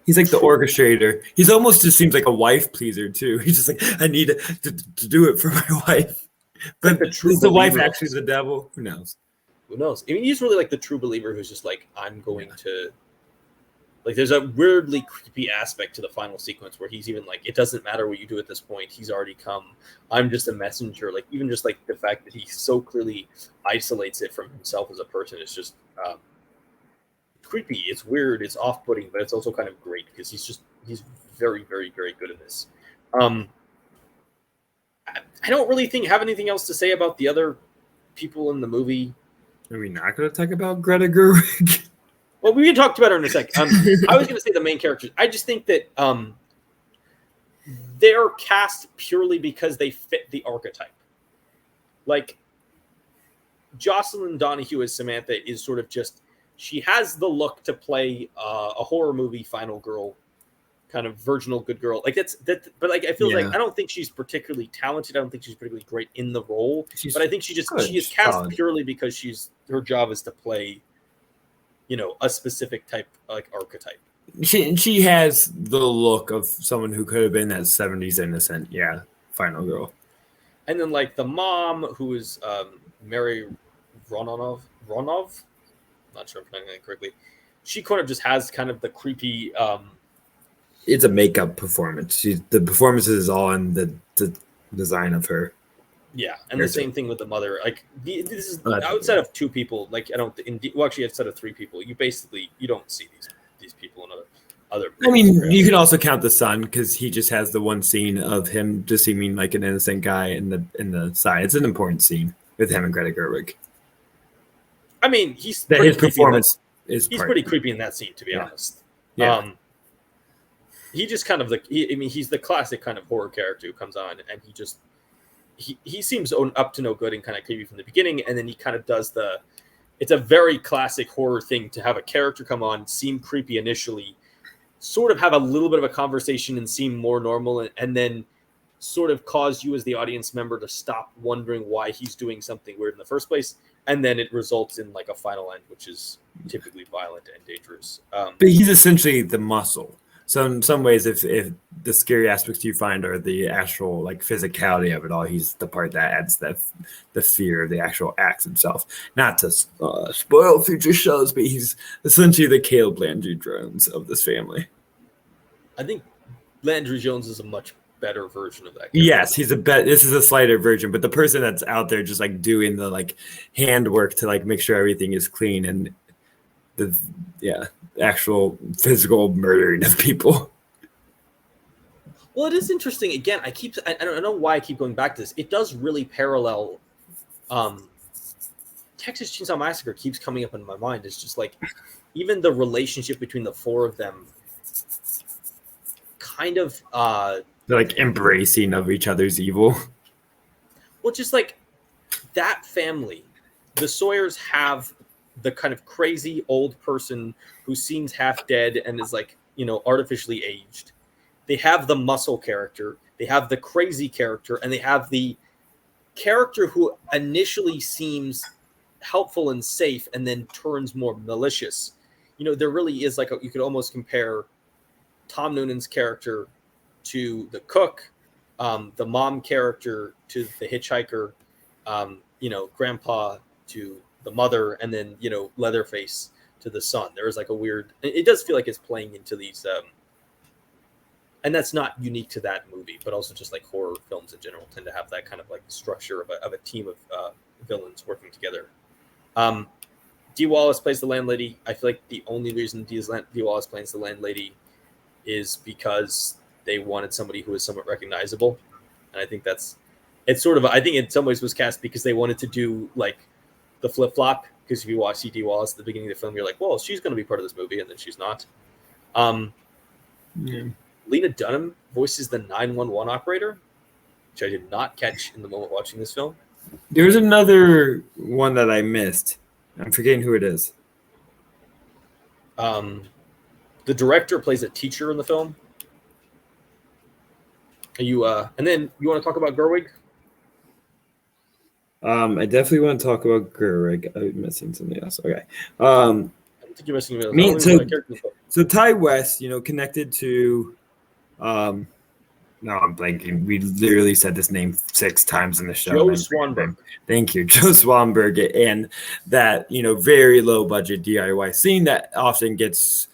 He's like the orchestrator. He's almost just seems like a wife pleaser too. He's just like I need to do it for my wife. But like is the wife actually the devil? Who knows? Who knows? I mean, he's really like the true believer who's just like I'm going to. Like, there's a weirdly creepy aspect to the final sequence where he's even like, it doesn't matter what you do at this point. He's already come. I'm just a messenger. Like, even just like the fact that he so clearly isolates it from himself as a person is just creepy. It's weird. It's off-putting, but it's also kind of great because he's very, very, very good at this. I don't really have anything else to say about the other people in the movie. Are we not going to talk about Greta Gerwig? Well, we talked about her in a sec. I was going to say the main characters. I just think that they're cast purely because they fit the archetype. Like, Jocelyn Donahue as Samantha is sort of just, she has the look to play a horror movie final girl, kind of virginal good girl. Like that. But like I feel like I don't think she's particularly talented. I don't think she's particularly great in the role. But I think she is cast purely because her job is to play, a specific type, like archetype. She has the look of someone who could have been that 70s innocent, final girl. And then like the mom, who is Mary Ronov, not sure if I'm pronouncing that correctly. She kind of just has kind of the creepy. It's a makeup performance. The performance is all in the design of her. Yeah, and the same thing with the mother. Like this is outside of two people. Like I don't. Actually, outside of three people, you don't see these people in other. I mean, you can also count the son because he just has the one scene of him just seeming like an innocent guy in the side. It's an important scene with him and Greta Gerwig. I mean, his performance is. He's pretty creepy in that scene, to be honest. Yeah. He just kind of he's the classic kind of horror character who comes on and he just. He seems up to no good and kind of creepy from the beginning, and then he kind of does it's a very classic horror thing to have a character come on, seem creepy initially, sort of have a little bit of a conversation and seem more normal, and then sort of cause you as the audience member to stop wondering why he's doing something weird in the first place, and then it results in like a final end, which is typically violent and dangerous. But he's essentially the muscle. So in some ways, if the scary aspects you find are the actual like physicality of it all, he's the part that adds the fear of the actual acts himself. Not to spoil future shows, but he's essentially the Caleb Landry Jones of this family. I think Landry Jones is a much better version of that character. Yes, this is a slighter version, but the person that's out there just like doing the like handwork to like make sure everything is clean and actual physical murdering of people. Well, it is interesting. Again, I don't know why I keep going back to this. It does really parallel. Texas Chainsaw Massacre keeps coming up in my mind. It's just like even the relationship between the four of them, kind of. They're like embracing of each other's evil. Well, just like that family, the Sawyers have the kind of crazy old person who seems half dead and is like, artificially aged. They have the muscle character, they have the crazy character, and they have the character who initially seems helpful and safe and then turns more malicious. There really is like you could almost compare Tom Noonan's character to the cook, the mom character to the hitchhiker, grandpa to the mother, and then Leatherface to the son. There is like a weird. It does feel like it's playing into these, and that's not unique to that movie, but also just like horror films in general tend to have that kind of like structure of a team of villains working together. Dee Wallace plays the landlady. I feel like the only reason Dee Wallace plays the landlady is because they wanted somebody who is somewhat recognizable, and I think that's it's sort of, I think in some ways was cast because they wanted to do like the flip flop. Because if you watch C.D. Wallace at the beginning of the film, you're like, well, she's going to be part of this movie, and then she's not. Lena Dunham voices the 911 operator, which I did not catch in the moment watching this film. There's another one that I missed. I'm forgetting who it is. The director plays a teacher in the film. And then you want to talk about Gerwig? I definitely want to talk about Gerwig. I'm missing something else. Okay. I don't think you're missing anything. So Ty West, connected to no, I'm blanking. We literally said this name 6 times in the show. Joe Swanberg. Thank you, Joe Swanberg, and that very low budget DIY scene that often gets,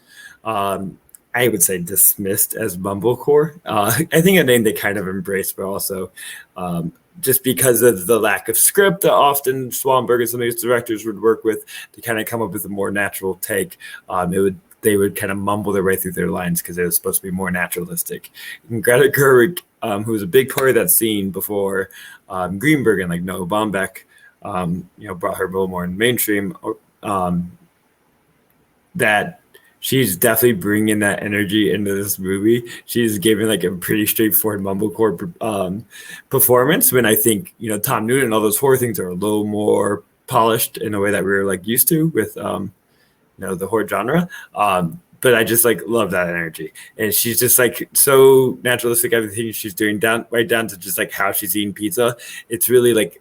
I would say, dismissed as mumblecore. I think a name they kind of embraced, but also just because of the lack of script that often Swanberg and some of these directors would work with to kind of come up with a more natural take. They would kind of mumble their way through their lines because it was supposed to be more naturalistic. And Greta Gerwig, who was a big part of that scene before Greenberg and like Noah Baumbach, brought her a little more in mainstream, that she's definitely bringing that energy into this movie. She's giving like a pretty straightforward mumblecore performance when I think, Tom Noonan and all those horror things are a little more polished in a way that we were like used to with, the horror genre. But I just like love that energy. And she's just like so naturalistic, everything she's doing right down to just like how she's eating pizza. It's really like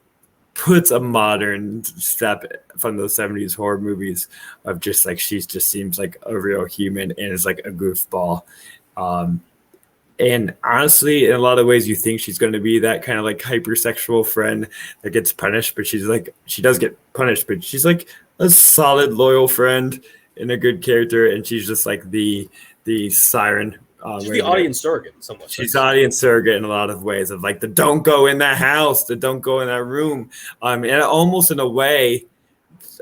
puts a modern step from those 70s horror movies of just like, she just seems like a real human and is like a goofball. And honestly, in a lot of ways, you think she's going to be that kind of like hypersexual friend that gets punished, but she does get punished, but she's like a solid, loyal friend and a good character. And she's just like the siren. She's the audience surrogate in some ways. She's audience surrogate in a lot of ways of like the don't go in that house, the don't go in that room. And almost in a way,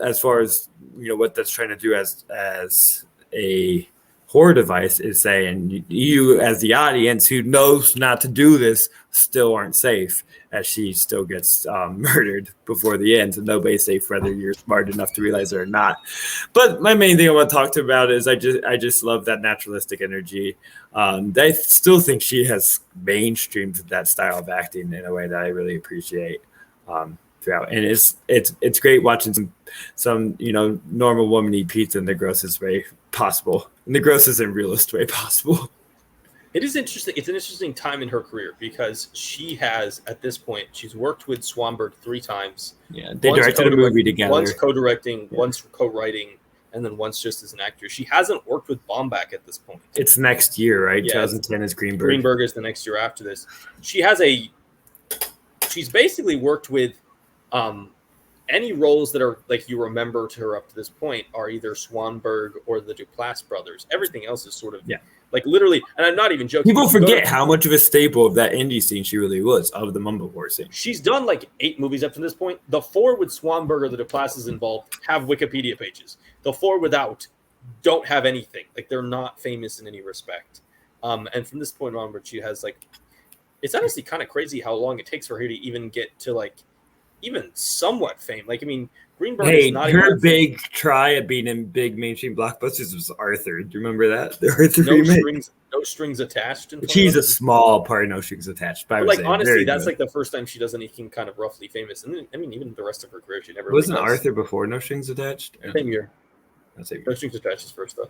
as far as, what that's trying to do as a horror device is saying you as the audience who knows not to do this still aren't safe, as she still gets murdered before the end. So nobody's safe whether you're smart enough to realize it or not. But my main thing I want to talk to about is I just love that naturalistic energy. I still think she has mainstreamed that style of acting in a way that I really appreciate throughout. And it's great watching some normal woman eat pizza in the grossest way possible, in the grossest and realest way possible. It is interesting. It's an interesting time in her career because she has, at this point, she's worked with Swanberg 3 times. Yeah, they directed a movie together. Once co-directing, once co-writing, and then once just as an actor. She hasn't worked with Baumbach at this point. It's next year, right? Yeah, 2010 is Greenberg. Greenberg is the next year after this. She's basically worked with any roles that are like you remember to her up to this point are either Swanberg or the Duplass brothers. Everything else is sort of like literally, and I'm not even joking. People forget how much of a staple of that indie scene she really was, of the mumblecore scene. She's done like 8 movies up to this point. The 4 with Swanberg or the Duplasses involved have Wikipedia pages. The 4 without don't have anything. Like they're not famous in any respect. And from this point onward, she has like, it's honestly kind of crazy how long it takes for her to even get to like even somewhat fame. Like, I mean, Greenberg is not her big try at being in big mainstream blockbusters was Arthur. Do you remember that? The Arthur remake? No strings attached. She's a small part of No Strings Attached. But like, honestly, that's like the first time she does anything kind of roughly famous. And then, I mean, even the rest of her career, she never wasn't really Arthur before No Strings Attached? Same year. No Strings Attached is first, though.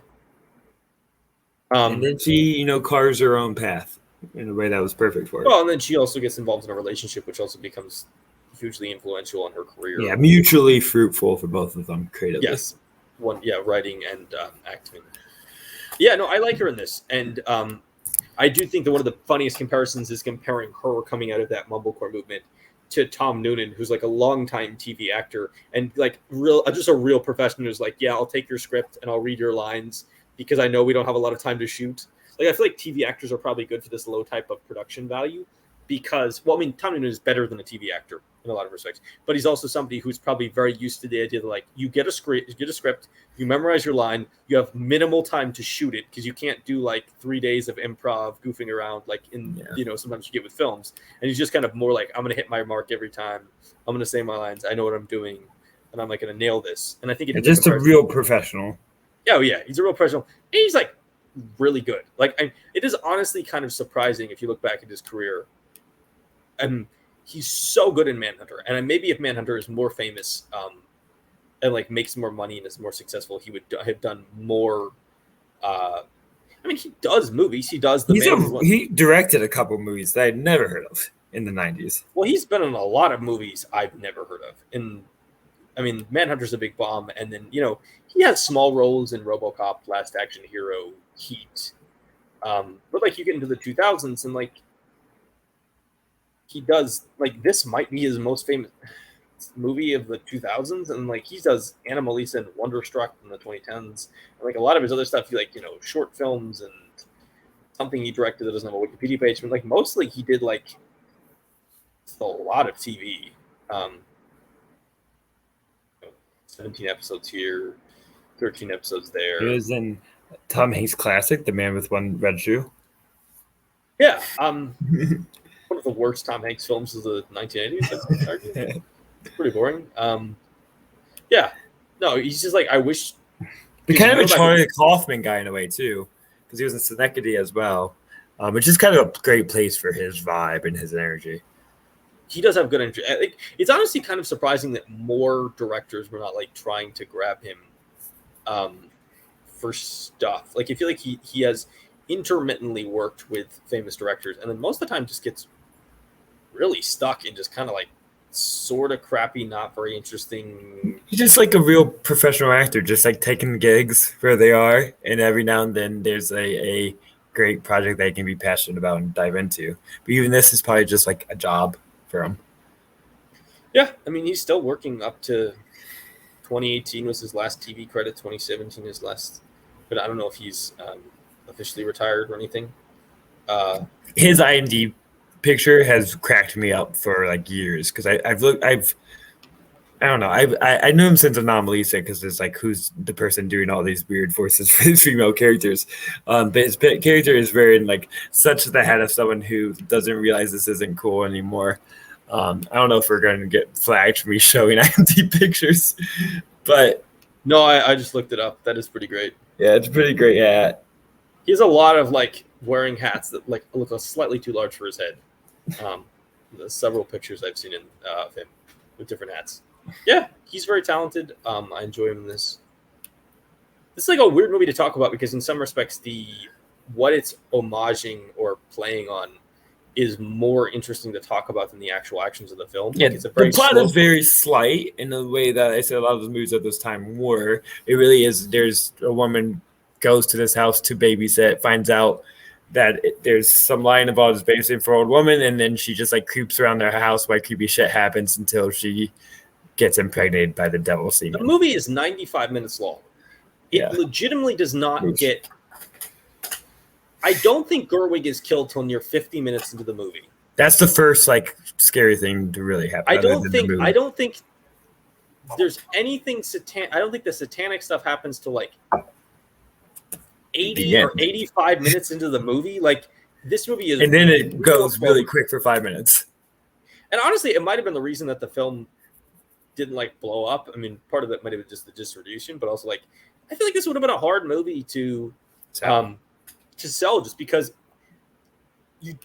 And then she, carves her own path in a way that was perfect for her. Well, and then she also gets involved in a relationship, which also becomes hugely influential on her career. Yeah, mutually fruitful for both of them creatively. Yes, writing and acting. Yeah, no, I like her in this, and I do think that one of the funniest comparisons is comparing her coming out of that mumblecore movement to Tom Noonan, who's like a longtime TV actor and like just a real professional who's like, yeah, I'll take your script and I'll read your lines because I know we don't have a lot of time to shoot. Like, I feel like TV actors are probably good for this low type of production value. because, well, I mean, Tom Noonan is better than a TV actor in a lot of respects, but he's also somebody who's probably very used to the idea that, like, you get a script, you memorize your line, you have minimal time to shoot it because you can't do like 3 days of improv goofing around like sometimes you get with films, and he's just kind of more like, I'm going to hit my mark every time, I'm going to say my lines, I know what I'm doing, and I'm like going to nail this. And I think it's just a real professional. Oh yeah, he's a real professional, and he's like really good. Like, it is honestly kind of surprising if you look back at his career. He's so good in Manhunter, and maybe if Manhunter is more famous and like makes more money and is more successful, he would have done more. I mean, he does movies. He does he directed a couple movies that I'd never heard of in the 90s. Well, he's been in a lot of movies I've never heard of. And I mean, Manhunter's a big bomb, and then he has small roles in RoboCop, Last Action Hero, Heat. But like you get into the 2000s and like he does, like, this might be his most famous movie of the 2000s, and like he does Anomalisa and Wonderstruck in the 2010s, and like a lot of his other stuff, he like short films and something he directed that doesn't have a Wikipedia page, but like mostly he did like a lot of TV. 17 episodes here, 13 episodes there. He was in Tom Hanks' classic, The Man with One Red Shoe. Yeah, one of the worst Tom Hanks films of the 1980s. It's pretty boring. Yeah, no, he's just like, I wish. But kind of a Charlie Kaufman guy in a way too, because he was in Synecdoche as well, which is kind of a great place for his vibe and his energy. He does have good energy. Like, it's honestly kind of surprising that more directors were not like trying to grab him for stuff. Like, I feel like he has intermittently worked with famous directors, and then most of the time just gets really stuck in just kind of like sort of crappy, not very interesting. He's just like a real professional actor, just like taking gigs where they are, and every now and then there's a great project that he can be passionate about and dive into. But even this is probably just like a job for him. Yeah, I mean, he's still working up to 2018 was his last TV credit, 2017 his last, but I don't know if he's officially retired or anything. His IMDb picture has cracked me up for like years, because I don't know, I knew him since Anomalisa, because it's like, who's the person doing all these weird voices for his female characters, but his character is very like such the head of someone who doesn't realize this isn't cool anymore. I don't know if we're going to get flagged for me showing IMDb pictures, but no, I just looked it up. That is pretty great. Yeah, it's a pretty great hat. He has a lot of like wearing hats that like look slightly too large for his head. There's several pictures I've seen of him with different hats. Yeah, he's very talented. I enjoy him in this. This is like a weird movie to talk about, because in some respects what it's homaging or playing on is more interesting to talk about than the actual actions of the film. Yeah, like, it's a very the plot is very slight in the way that I said a lot of the movies at this time were. It really is. There's a woman goes to this house to babysit, finds out that there's some lying about his babysitting for an old woman, and then she just like creeps around their house while creepy shit happens until she gets impregnated by the devil semen. The movie is 95 minutes long. It legitimately does not get. I don't think Gerwig is killed till near 50 minutes into the movie. That's the first like scary thing to really happen. I don't think there's anything satanic. I don't think the satanic stuff happens to like 80 or 85 minutes into the movie. Like, this movie is, and then it goes really quick for 5 minutes. And honestly, it might have been the reason that the film didn't like blow up. I mean, part of it might have been just the distribution, but also like, I feel like this would have been a hard movie to sell, just because you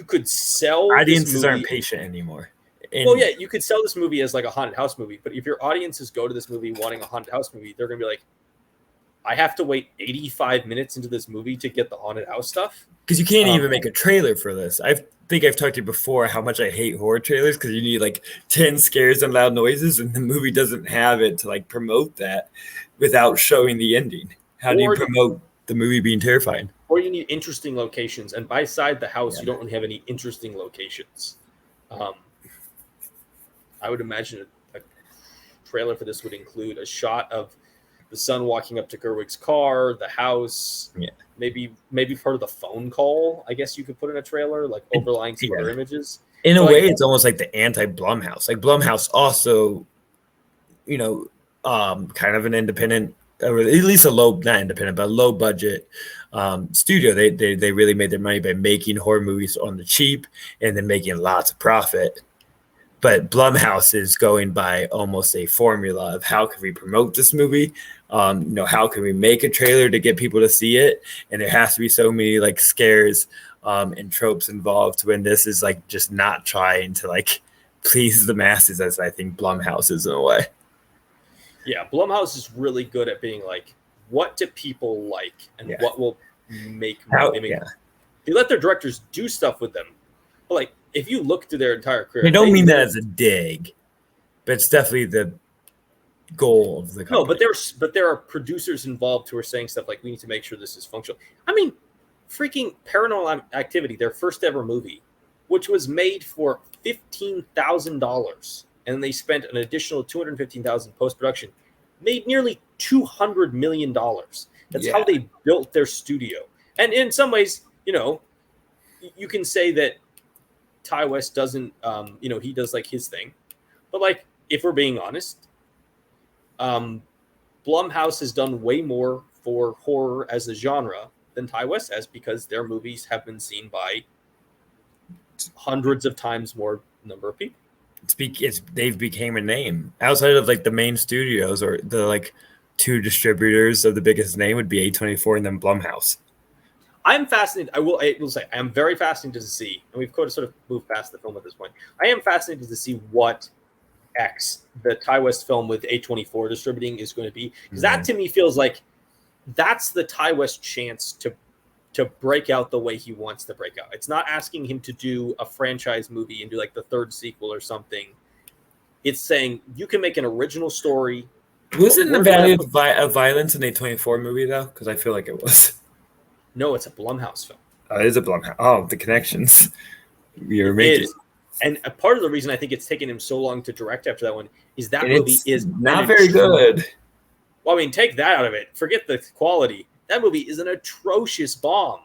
could sell. Audiences aren't patient anymore. Well, yeah, you could sell this movie as like a haunted house movie, but if your audiences go to this movie wanting a haunted house movie, they're going to be like, I have to wait 85 minutes into this movie to get the haunted house stuff. Because you can't even make a trailer for this. I think I've talked to you before how much I hate horror trailers, because you need like 10 scares and loud noises, and the movie doesn't have it to like promote that without showing the ending. How do you promote the movie being terrifying? Or you need interesting locations, and beside the house, you don't really have any interesting locations. I would imagine a trailer for this would include a shot of the son walking up to Gerwig's car, the house, maybe part of the phone call. I guess you could put in a trailer, like overlying some other images. In a way, it's almost like the anti-Blumhouse. Like Blumhouse also, kind of an independent, or at least not independent, but a low budget studio. They really made their money by making horror movies on the cheap and then making lots of profit. But Blumhouse is going by almost a formula of how can we promote this movie? How can we make a trailer to get people to see it? And there has to be so many like scares and tropes involved when this is like just not trying to like please the masses, as I think Blumhouse is in a way. Yeah, Blumhouse is really good at being like, what do people like and what will make money? They let their directors do stuff with them. But like, if you look through their entire career, I don't mean that as a dig, but it's definitely the goal of the company. No, but there are producers involved who are saying stuff like, we need to make sure this is functional. I mean, freaking Paranormal Activity, their first ever movie, which was made for $15,000, and they spent an additional $215,000 post-production, made nearly $200 million. That's how they built their studio. And in some ways, you can say that Ty West doesn't, he does like his thing. But like, if we're being honest, Blumhouse has done way more for horror as a genre than Ty West has, because their movies have been seen by hundreds of times more number of people. They've became a name outside of like the main studios, or the like two distributors of the biggest name would be A24 and then Blumhouse. I'm fascinated. I will say I am very fascinated to see, and we've sort of moved past the film at this point. I am fascinated to see what the Ty West film with A24 distributing is going to be, because that to me feels like that's the Ty West chance to break out the way he wants to break out. It's not asking him to do a franchise movie and do like the third sequel or something. It's saying you can make an original story. Wasn't the Valley of Violence an A24 movie though? Because I feel like it was. No, it's a Blumhouse film. Oh, it is a Blumhouse. Oh, the connections you're making. And a part of the reason I think it's taken him so long to direct after that one is that movie is not very good. Well, I mean, take that out of it. Forget the quality. That movie is an atrocious bomb.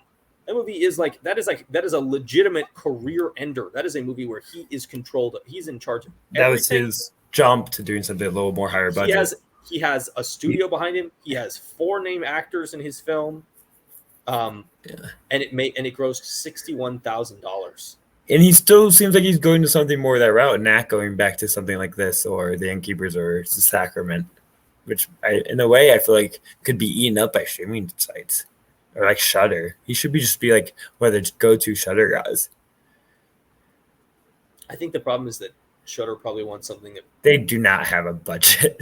That movie is that is a legitimate career ender. That is a movie where he is controlled. He's in charge of everything. That was his jump to doing something a little more higher budget. He has a studio behind him. He has 4 name actors in his film. And it grossed $61,000. And he still seems like he's going to something more that route, and not going back to something like this or The Innkeepers or The Sacrament, which in a way I feel like could be eaten up by streaming sites or like Shudder. He should just be like one of the go-to Shudder guys. I think the problem is that Shudder probably wants something that they do not have a budget.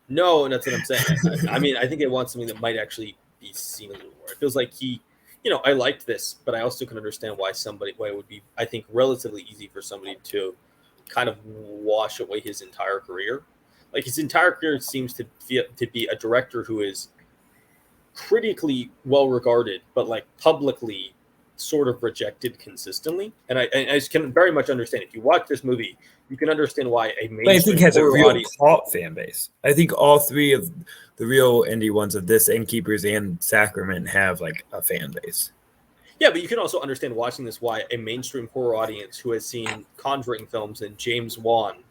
No, that's what I'm saying. I mean, I think they want something that might actually be seen a little more. It feels like I liked this, but I also can understand why it would be, I think, relatively easy for somebody to kind of wash away his entire career. Like, his entire career seems to be a director who is critically well regarded, but like publicly sort of rejected consistently. And I can very much understand, if you watch this movie, you can understand why a mainstream has a real audience, cult fan base. I think all 3 of the real indie ones of this, Innkeepers and Sacrament, have like a fan base. Yeah, but you can also understand watching this why a mainstream horror audience who has seen Conjuring films and James Wan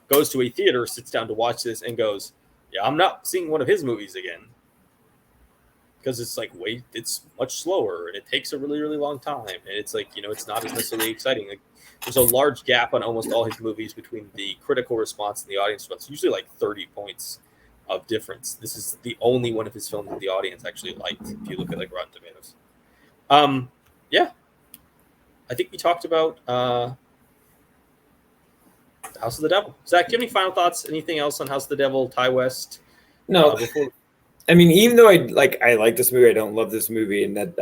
goes to a theater, sits down to watch this, and goes, "Yeah, I'm not seeing one of his movies again." Because it's like, it's much slower, and it takes a really, really long time, and it's like, it's not as necessarily exciting. Like, there's a large gap on almost all his movies between the critical response and the audience response. Usually like 30 points of difference. This is the only one of his films that the audience actually liked, if you look at like Rotten Tomatoes. Yeah, I think we talked about House of the Devil. Zach, do you have any final thoughts? Anything else on House of the Devil, Ty West? No. I mean, even though I like this movie, I don't love this movie, and that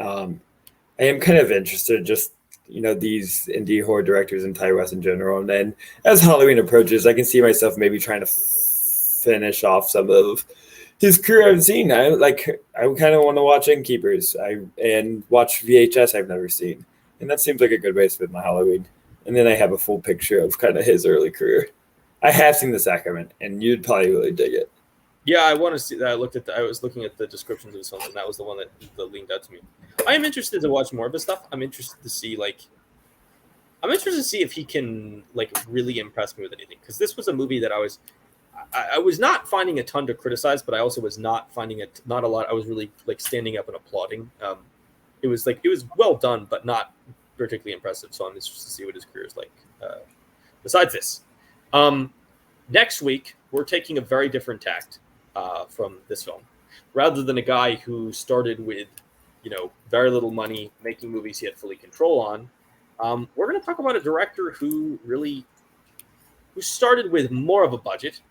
I am kind of interested just these indie horror directors and Ty West in general. And then as Halloween approaches, I can see myself maybe trying to finish off some of his career I've seen. I kind of want to watch Innkeepers and watch VHS I've never seen, and that seems like a good way to spend my Halloween. And then I have a full picture of kind of his early career. I have seen The Sacrament, and you'd probably really dig it. Yeah, I want to see that. I was looking at the descriptions of this film, and that was the one that leaned out to me. I am interested to watch more of his stuff. I'm interested to see if he can like really impress me with anything, because this was a movie that I was not finding a ton to criticize, but I also was not finding it not a lot. I was really like standing up and applauding. It was well done, but not particularly impressive. So I'm interested to see what his career is like. Besides this, next week we're taking a very different tact from this film. Rather than a guy who started with, very little money making movies he had fully control on, we're going to talk about a director who started with more of a budget.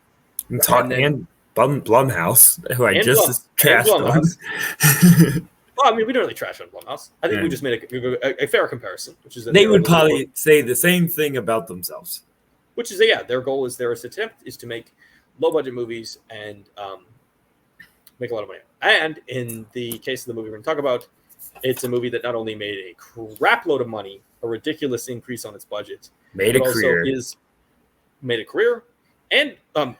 And Blumhouse, who I just trashed on. Well, I mean, we don't really trash on Blumhouse. I think we just made a fair comparison, which is that they would probably say the same thing about themselves. Which is their goal is their attempt is to make low budget movies and make a lot of money. And in the case of the movie we're going to talk about, it's a movie that not only made a crap load of money, a ridiculous increase on its budget, made a career, and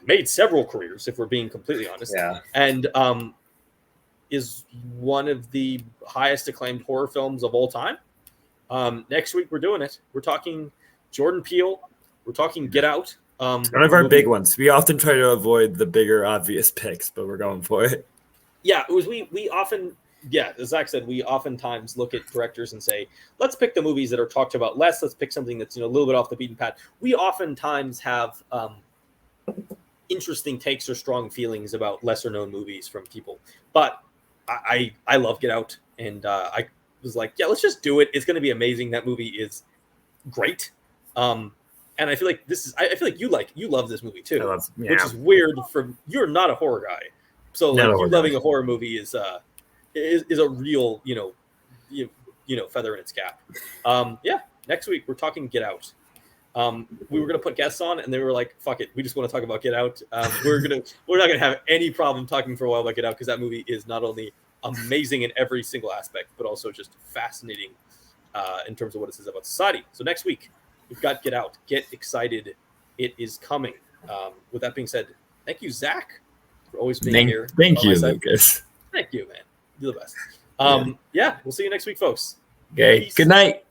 made several careers, if we're being completely honest. Yeah. And is one of the highest acclaimed horror films of all time. Next week we're doing it. We're talking Jordan Peele. We're talking Get Out. One of our big ones. We often try to avoid the bigger, obvious picks, but we're going for it. Yeah, it was. We often, as Zach said, we oftentimes look at directors and say, let's pick the movies that are talked about less. Let's pick something that's a little bit off the beaten path. We oftentimes have interesting takes or strong feelings about lesser known movies from people. But I love Get Out, and I was like, let's just do it. It's going to be amazing. That movie is great. And I feel like you love this movie too, which is weird. You're not a horror guy, so loving a horror movie is a real feather in its cap. Next week we're talking Get Out. We were gonna put guests on, and they were like, "Fuck it, we just want to talk about Get Out." We're not gonna have any problem talking for a while about Get Out, because that movie is not only amazing in every single aspect, but also just fascinating in terms of what it says about society. So next week we've got Get Out. Get excited. It is coming. With that being said, thank you, Zach, for always being here. Thank you, Lucas. Thank you, man. You're the best. We'll see you next week, folks. Okay. Peace. Good night.